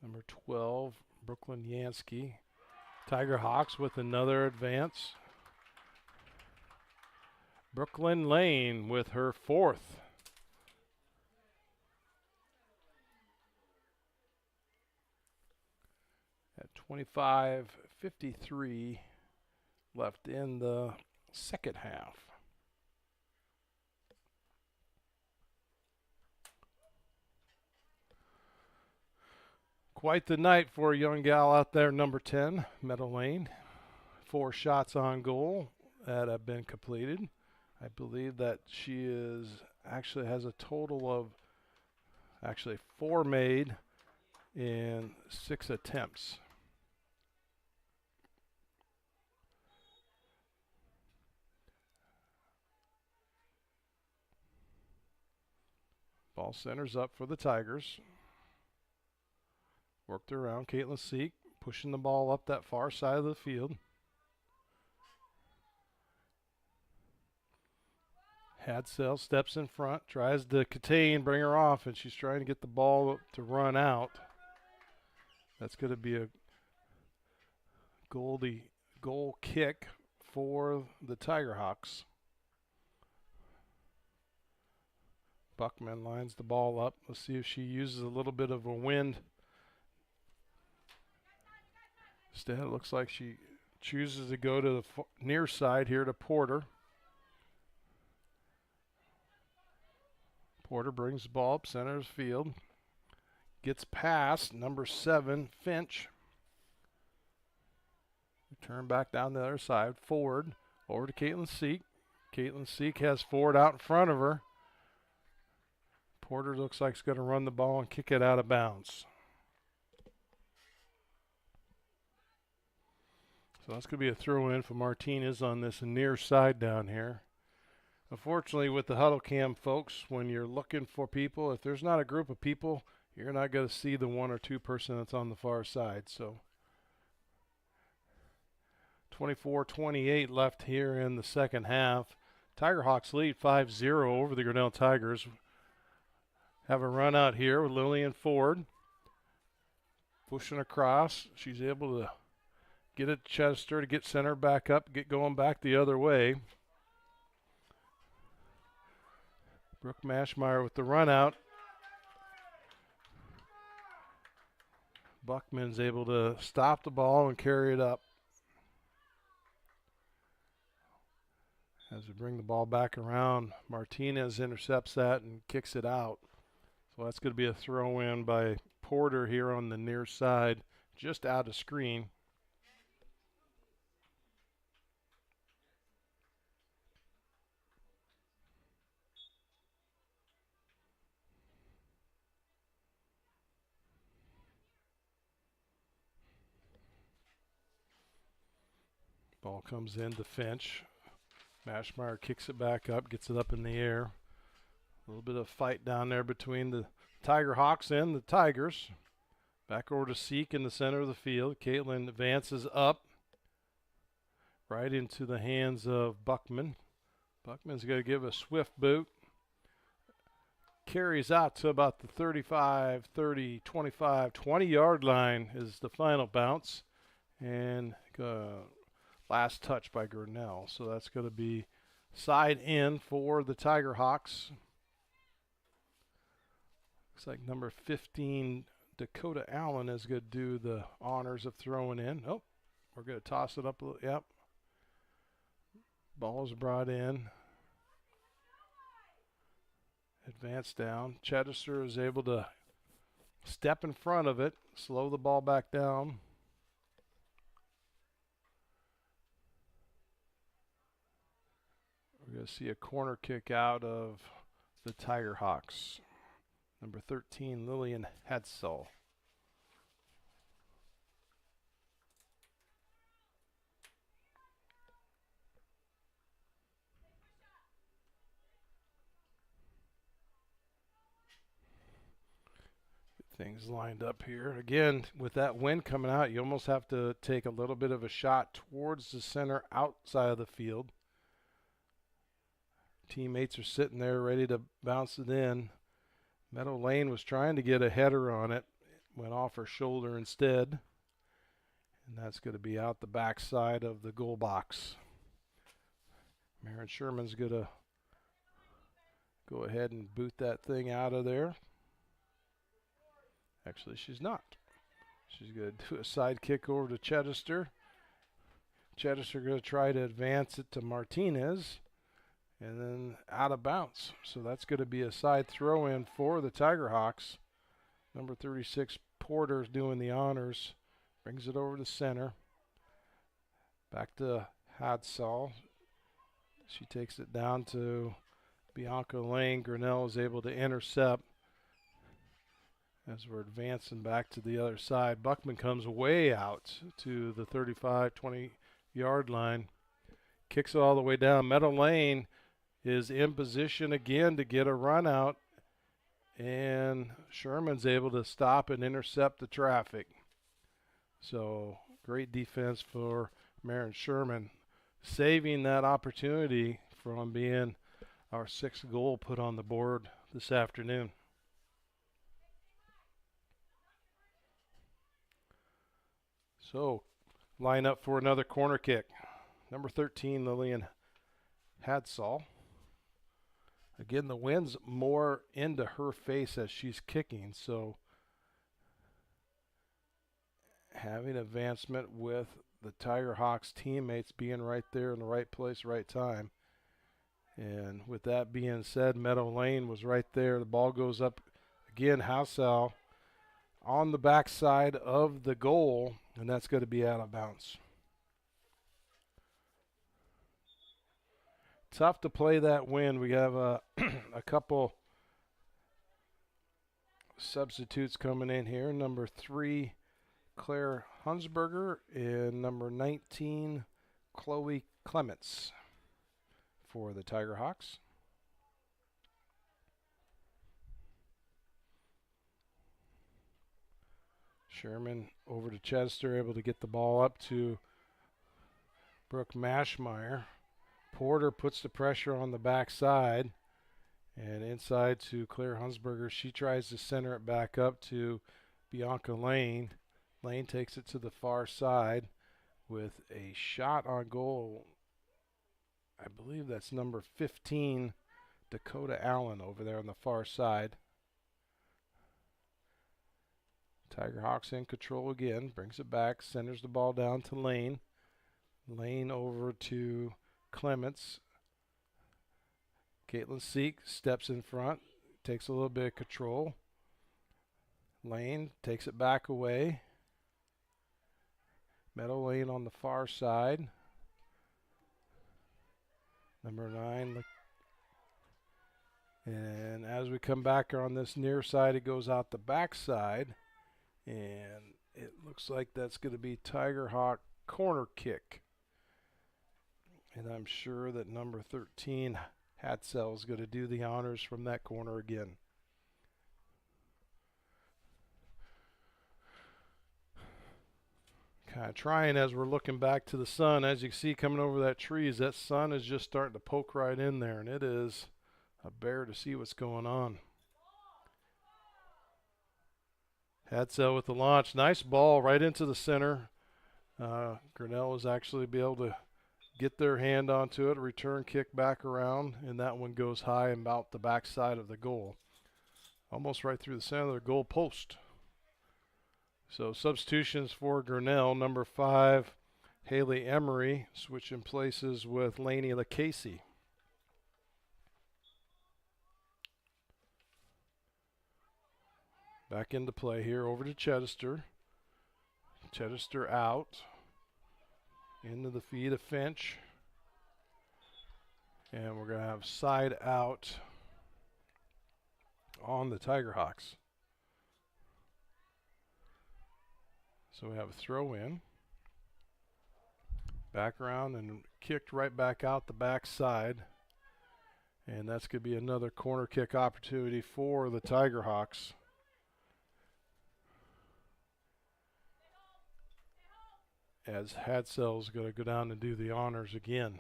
Speaker 2: number 12, Brooklyn Yansky. Tiger Hawks with another advance. Brooklyn Lane with her 4th. 25:53 left in the second half. Quite the night for a young gal out there, number 10, Meadow Lane. 4 shots on goal that have been completed. I believe that she actually has a total of 4 made in 6 attempts. Ball centers up for the Tigers. Worked around. Caitlin Seek pushing the ball up that far side of the field. Hadsell steps in front, tries to contain, bring her off, and she's trying to get the ball to run out. That's going to be a goal kick for the Tigerhawks. Buckman lines the ball up. Let's see if she uses a little bit of a wind. Instead, it looks like she chooses to go to the near side here to Porter. Porter brings the ball up center of the field. Gets past number 7, Finch. Turn back down the other side. Forward over to Caitlin Seek. Caitlin Seek has Ford out in front of her. Porter looks like he's going to run the ball and kick it out of bounds. So that's going to be a throw-in for Martinez on this near side down here. Unfortunately, with the huddle cam, folks, when you're looking for people, if there's not a group of people, you're not going to see the 1 or 2 person that's on the far side. So 24-28 left here in the second half. Tigerhawks lead 5-0 over the Grinnell Tigers. Have a run out here with Lillian Ford. Pushing across. She's able to get it to Chester to get center back up, get going back the other way. Brooke Mashmeyer with the run out. Buckman's able to stop the ball and carry it up. As we bring the ball back around, Martinez intercepts that and kicks it out. So that's going to be a throw-in by Porter here on the near side, just out of screen. Ball comes in to Finch. Mashmeyer kicks it back up, gets it up in the air. A little bit of fight down there between the Tigerhawks and the Tigers. Back over to Seek in the center of the field. Caitlin advances up right into the hands of Buckman. Buckman's going to give a swift boot. Carries out to about the 35, 30, 25, 20-yard line is the final bounce. And last touch by Grinnell. So that's going to be side in for the Tigerhawks. Looks like number 15, Dakota Allen, is going to do the honors of throwing in. Oh, we're going to toss it up a little. Yep. Ball is brought in. Advance down. Chedester is able to step in front of it, slow the ball back down. We're going to see a corner kick out of the Tigerhawks. Number 13, Lillian Hadsell. Get things lined up here. Again, with that wind coming out, you almost have to take a little bit of a shot towards the center outside of the field. Teammates are sitting there ready to bounce it in. Meadow Lane was trying to get a header on it. Went off her shoulder instead. And that's going to be out the backside of the goal box. Maren Sherman's going to go ahead and boot that thing out of there. Actually, she's not.
Speaker 9: She's going to do a side kick over to Chedester. Chedester going to try to advance it to Martinez. And then out of bounds. So that's going to be a side throw in for the Tiger Hawks. Number 36, Porter's doing the honors. Brings it over to center. Back to Hadsall. She takes it down to Bianca Lane. Grinnell is able to intercept as we're advancing back to the other side. Buckman comes way out to the 35, 20-yard line. Kicks it all the way down. Meadow Lane is in position again to get a run out, and Sherman's able to stop and intercept the traffic. So great defense for Marin Sherman, saving that opportunity from being our 6th goal put on the board this afternoon. So line up for another corner kick. Number 13, Lillian Hadsall. Again, the wind's more into her face as she's kicking, so having advancement with the Tiger Hawks teammates being right there in the right place, right time. And with that being said, Meadow Lane was right there. The ball goes up again. Hadsall on the backside of the goal, and that's going to be out of bounds. Tough to play that win. We have a couple substitutes coming in here. Number 3, Claire Hunsberger, and number 19, Chloe Clements for the Tiger Hawks. Sherman over to Chester, able to get the ball up to Brooke Mashmeyer. Porter puts the pressure on the backside, and inside to Claire Hunsberger. She tries to center it back up to Bianca Lane. Lane takes it to the far side with a shot on goal. I believe that's number 15, Dakota Allen, over there on the far side. Tiger Hawks in control again, brings it back, centers the ball down to Lane. Lane over to Clements. Caitlin Seek steps in front, takes a little bit of control. Lane takes it back away. Meadow Lane on the far side. Number 9. And as we come back on this near side, it goes out the back side. And it looks like that's going to be Tiger Hawk corner kick. And I'm sure that number 13, Hadsall, is going to do the honors from that corner again. Kind of trying as we're looking back to the sun. As you can see coming over that trees, that sun is just starting to poke right in there, and it is a bear to see what's going on. Hadsall with the launch. Nice ball right into the center. Grinnell was actually be able to get their hand onto it, return kick back around, and that one goes high and about the backside of the goal. Almost right through the center of their goal post. So substitutions for Grinnell. Number 5, Haley Emery, switching places with Lainey LaCasey. Back into play here, over to Chedester. Chedester out. Into the feet of Finch. And we're going to have side out on the Tiger Hawks. So we have a throw in. Back around and kicked right back out the backside. And that's going to be another corner kick opportunity for the Tiger Hawks. As Hadsall is going to go down and do the honors again.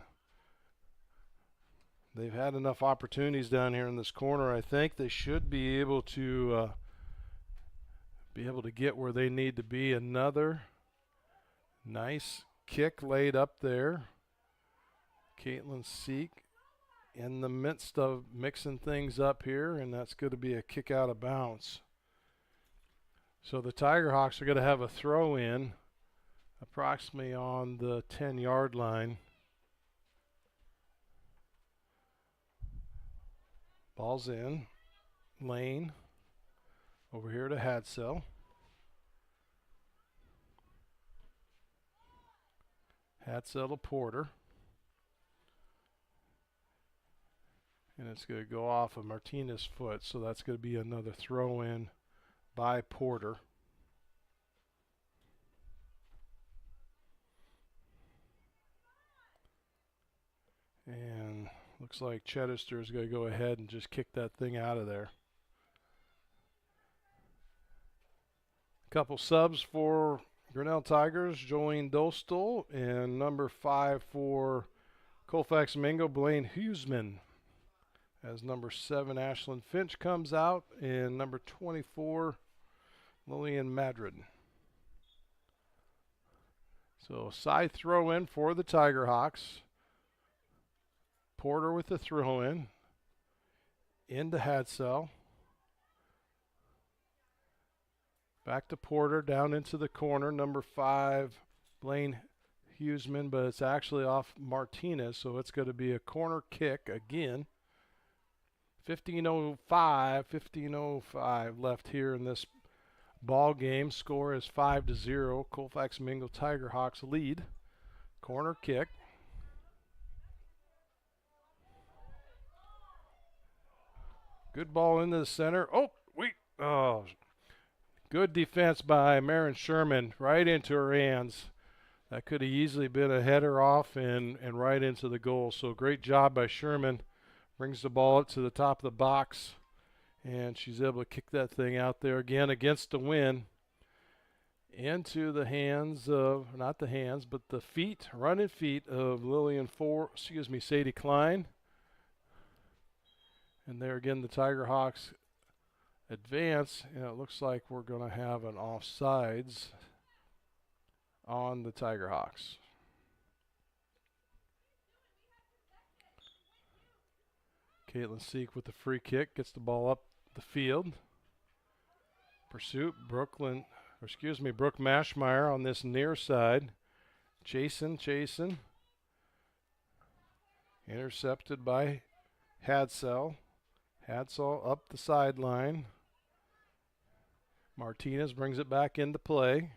Speaker 9: They've had enough opportunities down here in this corner. I think they should be able to get where they need to be. Another nice kick laid up there. Caitlin Seek in the midst of mixing things up here, and that's going to be a kick out of bounds.
Speaker 2: So the Tiger Hawks are going to have a throw in approximately on the 10-yard line. Ball's in. Lane over here to Hadsell. Hadsell to Porter. And it's going to go off of Martinez's foot, so that's going to be another throw in by Porter. And looks like Chedester is going to go ahead and just kick that thing out of there. Couple subs for Grinnell Tigers, Jolene Dostal, and number 5 for Colfax-Mingo, Blaine Huseman. As number 7, Ashlyn Finch comes out, and number 24, Lillian Madrid. So side throw in for the Tiger Hawks. Porter with the throw in. Into Hadsell. Back to Porter, down into the corner. Number 5, Blaine Huseman, but it's actually off Martinez, so it's going to be a corner kick again. 15:05 left here in this ball game. Score is 5-0. Colfax-Mingo Tiger Hawks lead. Corner kick. Good ball into the center. Good defense by Marin Sherman, right into her hands. That could have easily been a header off and right into the goal. So great job by Sherman. Brings the ball up to the top of the box, and she's able to kick that thing out there again against the wind into the hands of, not the hands, but the feet, running feet of Sadie Klein. And there again, the Tiger Hawks advance, and it looks like we're going to have an offsides on the Tiger Hawks. Caitlin Seek with the free kick, gets the ball up the field. Pursuit, Brooke Mashmeyer on this near side. Chasing. Intercepted by Hadsell. Hadsell up the sideline. Martinez brings it back into play.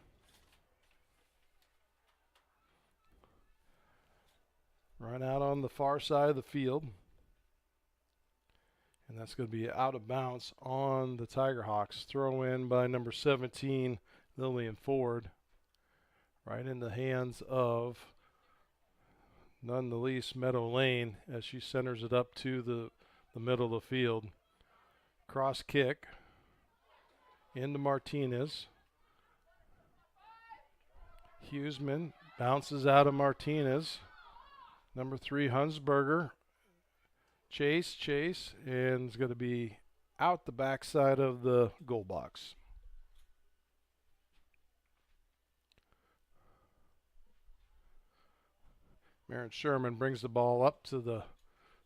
Speaker 2: Run out on the far side of the field. And that's going to be out of bounds on the Tiger Hawks. Throw in by number 17, Lillian Ford. Right in the hands of none the least Meadow Lane as she centers it up to the middle of the field. Cross kick into Martinez. Huseman bounces out of Martinez. Number 3, Hunsberger. Chase, and it's going to be out the backside of the goal box. Marin Sherman brings the ball up to the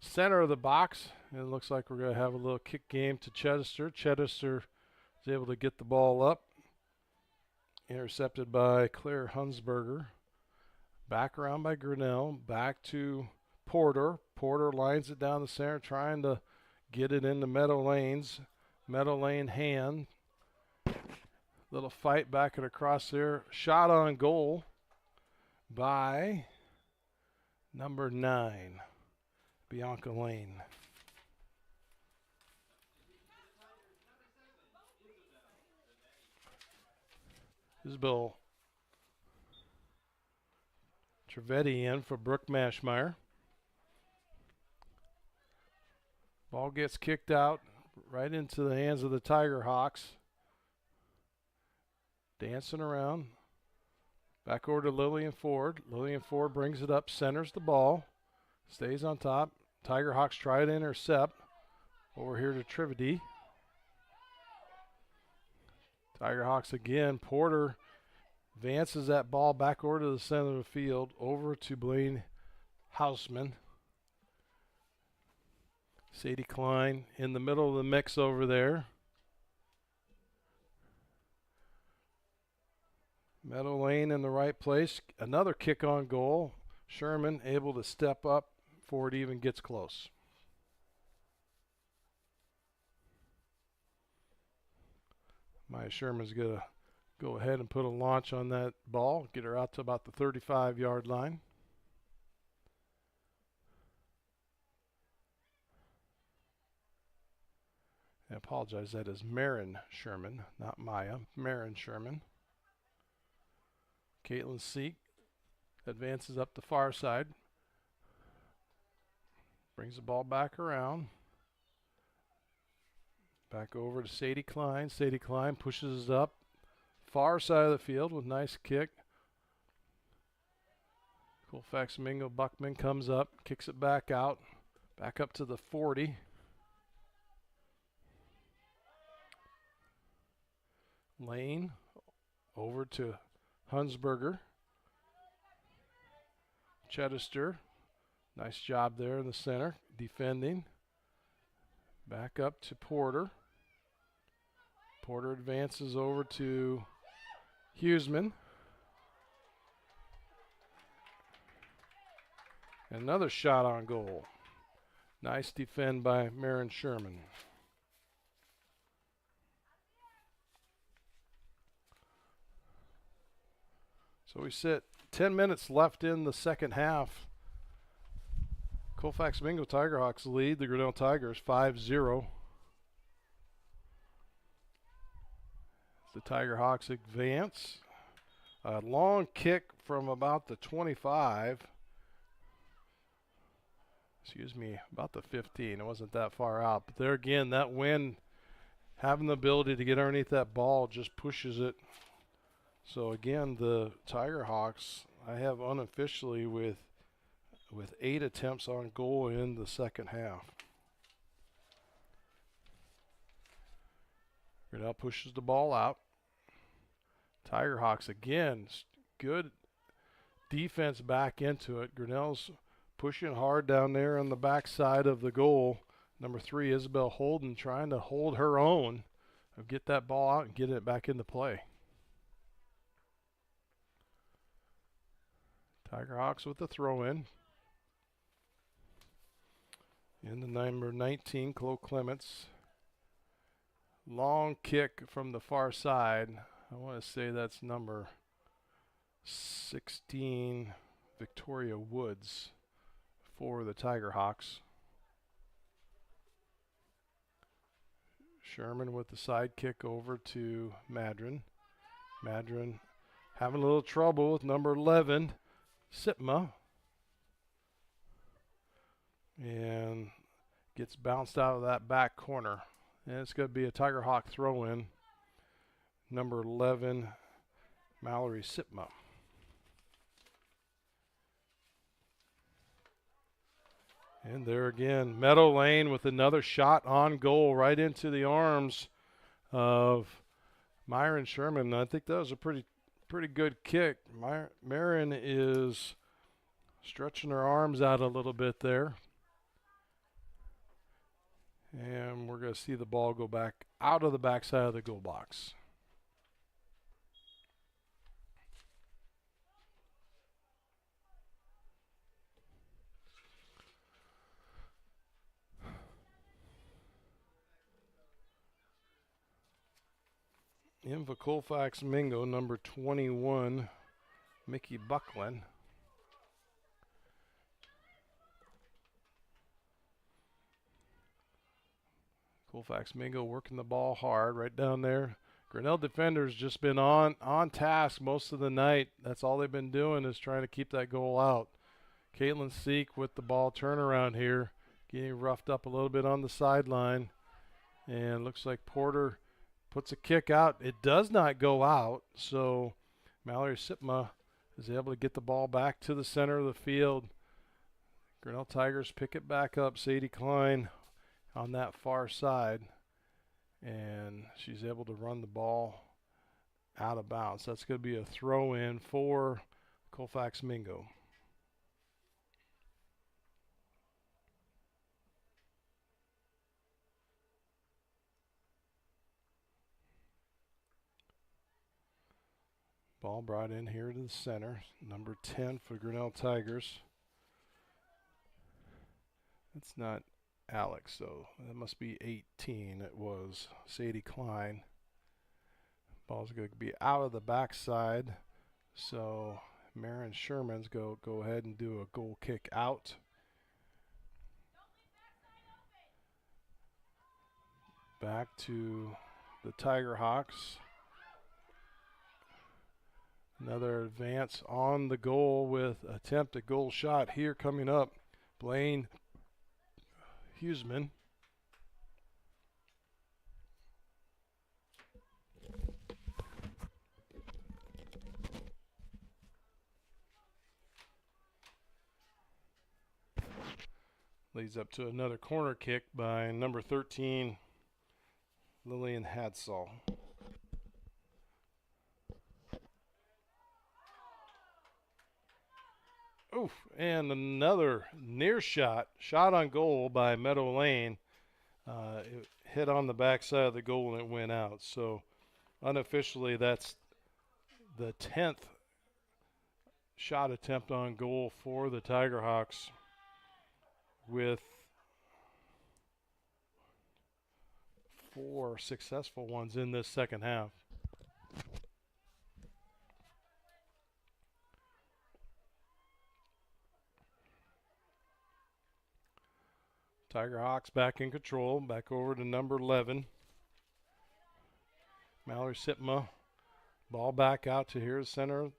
Speaker 2: center of the box, and it looks like we're going to have a little kick game to Chedester. Chedester is able to get the ball up. Intercepted by Claire Hunsberger. Back around by Grinnell. Back to Porter. Porter lines it down the center, trying to get it into Meadow Lane's. Meadow Lane hand. Little fight back and across there. Shot on goal by number 9, Bianca Lane. Isabel Trevetti in for Brooke Mashmeyer. Ball gets kicked out right into the hands of the Tiger Hawks. Dancing around. Back over to Lillian Ford. Lillian Ford brings it up, centers the ball. Stays on top. Tiger Hawks try to intercept. Over here to Trivedi. Tiger Hawks again. Porter advances that ball back over to the center of the field. Over to Blaine Houseman. Sadie Klein in the middle of the mix over there. Meadow Lane in the right place. Another kick on goal. Sherman able to step up before it even gets close. Maya Sherman's going to go ahead and put a launch on that ball, get her out to about the 35-yard line. I apologize, that is Marin Sherman, not Maya. Marin Sherman. Caitlin Seek advances up the far side. Brings the ball back around. Back over to Sadie Klein. Sadie Klein pushes it up. Far side of the field with nice kick. Colfax-Mingo Buckman comes up, kicks it back out. Back up to the 40. Lane over to Hunsberger. Chedester, nice job there in the center, defending. Back up to Porter. Porter advances over to Huseman. Another shot on goal. Nice defend by Marin Sherman. So we sit 10 minutes left in the second half. Colfax-Mingo Tigerhawks lead the Grinnell Tigers 5-0. The Tigerhawks advance. A long kick from about the 25. Excuse me, about the 15. It wasn't that far out. But there again, that wind, having the ability to get underneath that ball, just pushes it. So again, the Tigerhawks, I have unofficially with 8 attempts on goal in the second half. Grinnell pushes the ball out. Tigerhawks again, good defense back into it. Grinnell's pushing hard down there on the backside of the goal. Number 3, Isabel Holden, trying to hold her own, get that ball out and get it back into play. Tigerhawks with the throw-in. In the number 19, Chloe Clements. Long kick from the far side. I want to say that's number 16, Victoria Woods, for the Tigerhawks. Sherman with the side kick over to Madron. Madron having a little trouble with number 11, Sitma, and gets bounced out of that back corner. And it's going to be a Tigerhawk throw-in. Number 11, Mallory Sitma. And there again, Meadow Lane with another shot on goal right into the arms of Myron Sherman. I think that was a pretty good kick. Marin is stretching her arms out a little bit there. And we're going to see the ball go back out of the backside of the goal box. In for Colfax-Mingo, number 21, Mickey Buckland. Colfax-Mingo working the ball hard right down there. Grinnell defenders just been on task most of the night. That's all they've been doing is trying to keep that goal out. Caitlin Seek with the ball turnaround here, getting roughed up a little bit on the sideline. And looks like Porter puts a kick out. It does not go out, so Mallory Sitma is able to get the ball back to the center of the field. Grinnell Tigers pick it back up. Sadie Klein on that far side, and she's able to run the ball out of bounds. That's going to be a throw-in for Colfax-Mingo. Ball brought in here to the center. Number 10 for Grinnell Tigers. That's not Alex, so that must be 18. It was Sadie Klein. Ball's going to be out of the backside, so Marin Sherman's go ahead and do a goal kick out. Back to the Tiger Hawks. Another advance on the goal with attempt at goal shot here coming up. Blaine Huseman. Leads up to another corner kick by number 13, Lillian Hadsall. Oof, and another near shot on goal by Meadow Lane. It hit on the backside of the goal and it went out. So unofficially, that's the 10th shot attempt on goal for the Tiger Hawks, with 4 successful ones in this second half. Tiger Hawks back in control, back over to number 11. Mallory Sitma, ball back out to here, center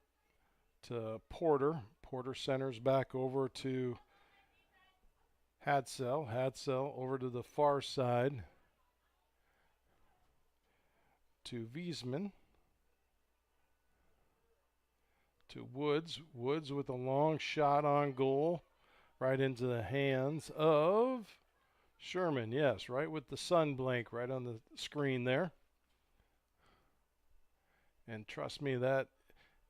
Speaker 2: to Porter. Porter centers back over to Hadsell. Hadsell over to the far side to Wiesman. To Woods. Woods with a long shot on goal right into the hands of Sherman. Yes, right with the sun blink right on the screen there. And trust me, that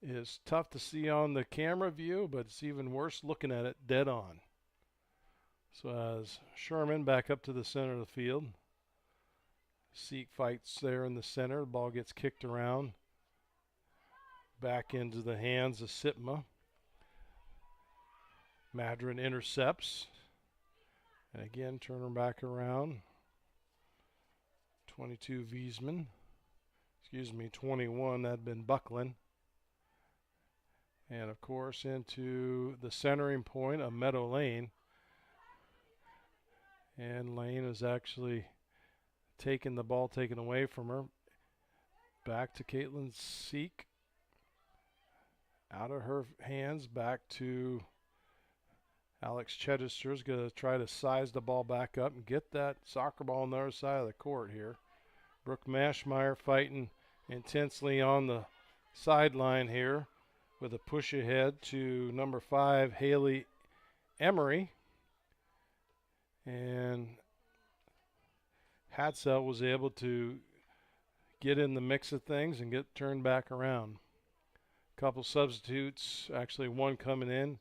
Speaker 2: is tough to see on the camera view, but it's even worse looking at it dead on. So as Sherman back up to the center of the field. Seek fights there in the center. The ball gets kicked around. Back into the hands of Sitma. Madron intercepts. And again, turn her back around. 22 Wiesman. 21, that'd been Buckland. And of course into the centering point of Meadow Lane. And Lane is actually taking the ball taken away from her. Back to Caitlin Seek. Out of her hands, back to Alex Chedester. Is going to try to size the ball back up and get that soccer ball on the other side of the court here. Brooke Mashmeyer fighting intensely on the sideline here with a push ahead to number 5, Haley Emery. And Hadsell was able to get in the mix of things and get turned back around. A couple substitutes, actually one coming in.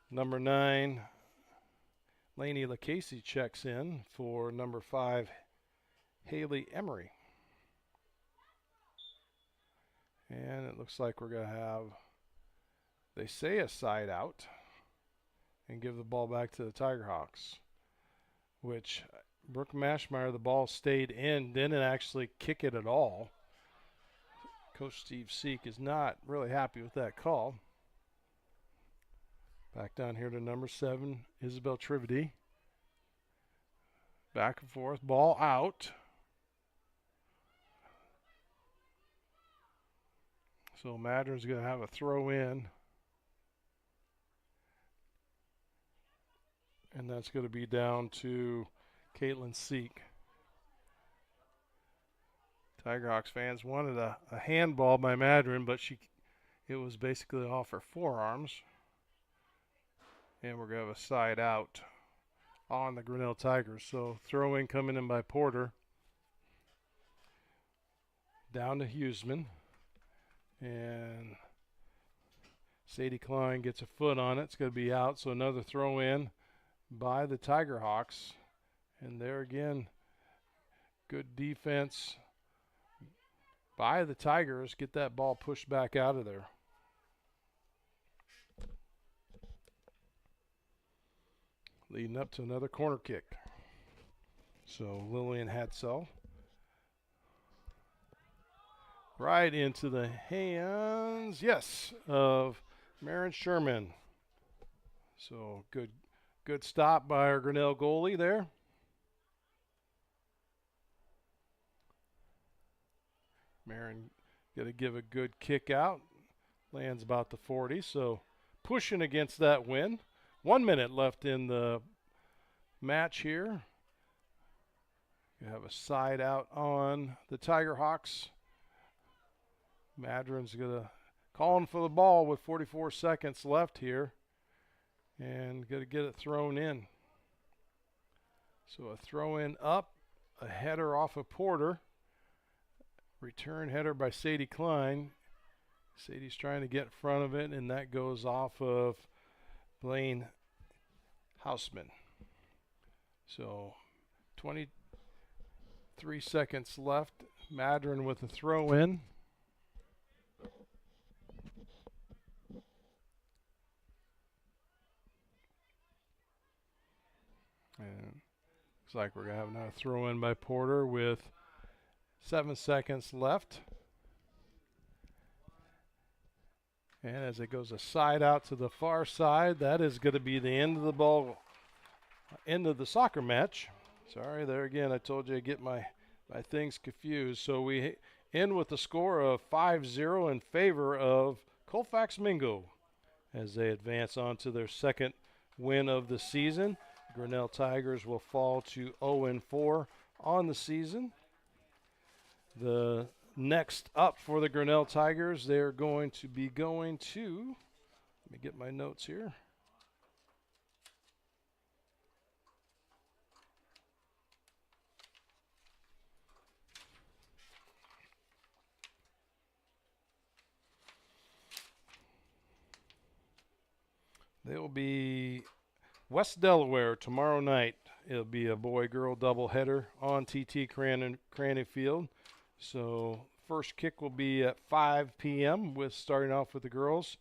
Speaker 2: Number 9, Lainey LaCasey checks in for number 5, Haley Emery. And it looks like we're going to have, they say, a side out and give the ball back to the Tiger Hawks, which Brooke Mashmeyer, the ball stayed in, didn't actually kick it at all. Coach Steve Seek is not really happy with that call. Back down here to number 7, Isabel Trivedy. Back and forth, ball out. So Madron's going to have a throw in. And that's going to be down to Caitlin Seek. Tiger Hawks fans wanted a handball by Madron, but it was basically off her forearms. And we're going to have a side out on the Grinnell Tigers. So throw in coming in by Porter. Down to Huseman. And Sadie Klein gets a foot on it. It's going to be out. So another throw in by the Tiger Hawks. And there again, good defense by the Tigers. Get that ball pushed back out of there. Leading up to another corner kick. So Lillian Hadsell. Right into the hands, yes, of Marin Sherman. So good stop by our Grinnell goalie there. Marin going to give a good kick out. Lands about the 40, so pushing against that win. 1 minute left in the match here. You have a side out on the Tiger Hawks. Madron's going to calling for the ball with 44 seconds left here. And going to get it thrown in. So a throw in up, a header off of Porter. Return header by Sadie Klein. Sadie's trying to get in front of it, and that goes off of Blaine Hausman. So 23 seconds left. Madron with a throw in. And looks like we're going to have another throw in by Porter with 7 seconds left. And as it goes a side out to the far side, that is going to be the end of the ball, end of the soccer match. Sorry, there again, I told you I get my things confused. So we end with a score of 5-0 in favor of Colfax-Mingo as they advance on to their second win of the season. Grinnell Tigers will fall to 0-4 on the season. The next up for the Grinnell Tigers, they're going to be going to, let me get my notes here. They will be West Delaware tomorrow night. It'll be a boy-girl doubleheader on TT Cranny Field. So first kick will be at 5 p.m. with starting off with the girls,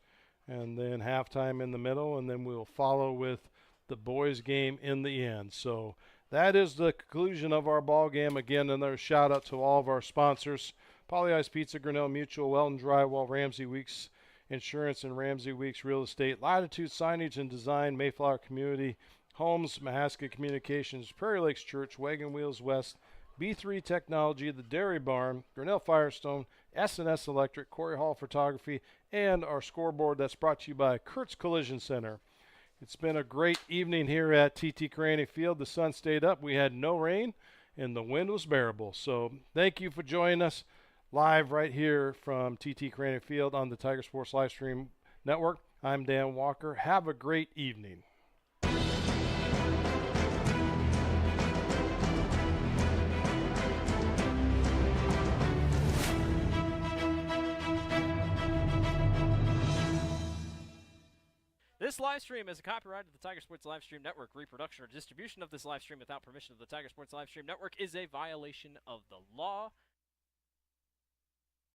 Speaker 2: and then halftime in the middle, and then we'll follow with the boys game in the end. So that is the conclusion of our ball game. Again, another shout out to all of our sponsors: Poly Ice Pizza, Grinnell Mutual, Welton Drywall, Ramsey Weeks Insurance, and Ramsey Weeks Real Estate, Latitude Signage and Design, Mayflower Community Homes, Mahaska Communications, Prairie Lakes Church, Wagon Wheels West, B3 Technology, The Dairy Barn, Grinnell Firestone, S&S Electric, Corey Hall Photography, and our scoreboard that's brought to you by Kurtz Collision Center. It's been a great evening here at TT Cranny Field. The sun stayed up. We had no rain, and the wind was bearable. So thank you for joining us live right here from TT Cranny Field on the Tiger Sports Livestream Network. I'm Dan Walker. Have a great evening.
Speaker 12: This live stream is a copyright of the Tiger Sports Livestream Network. Reproduction or distribution of this live stream without permission of the Tiger Sports Livestream Network is a violation of the law.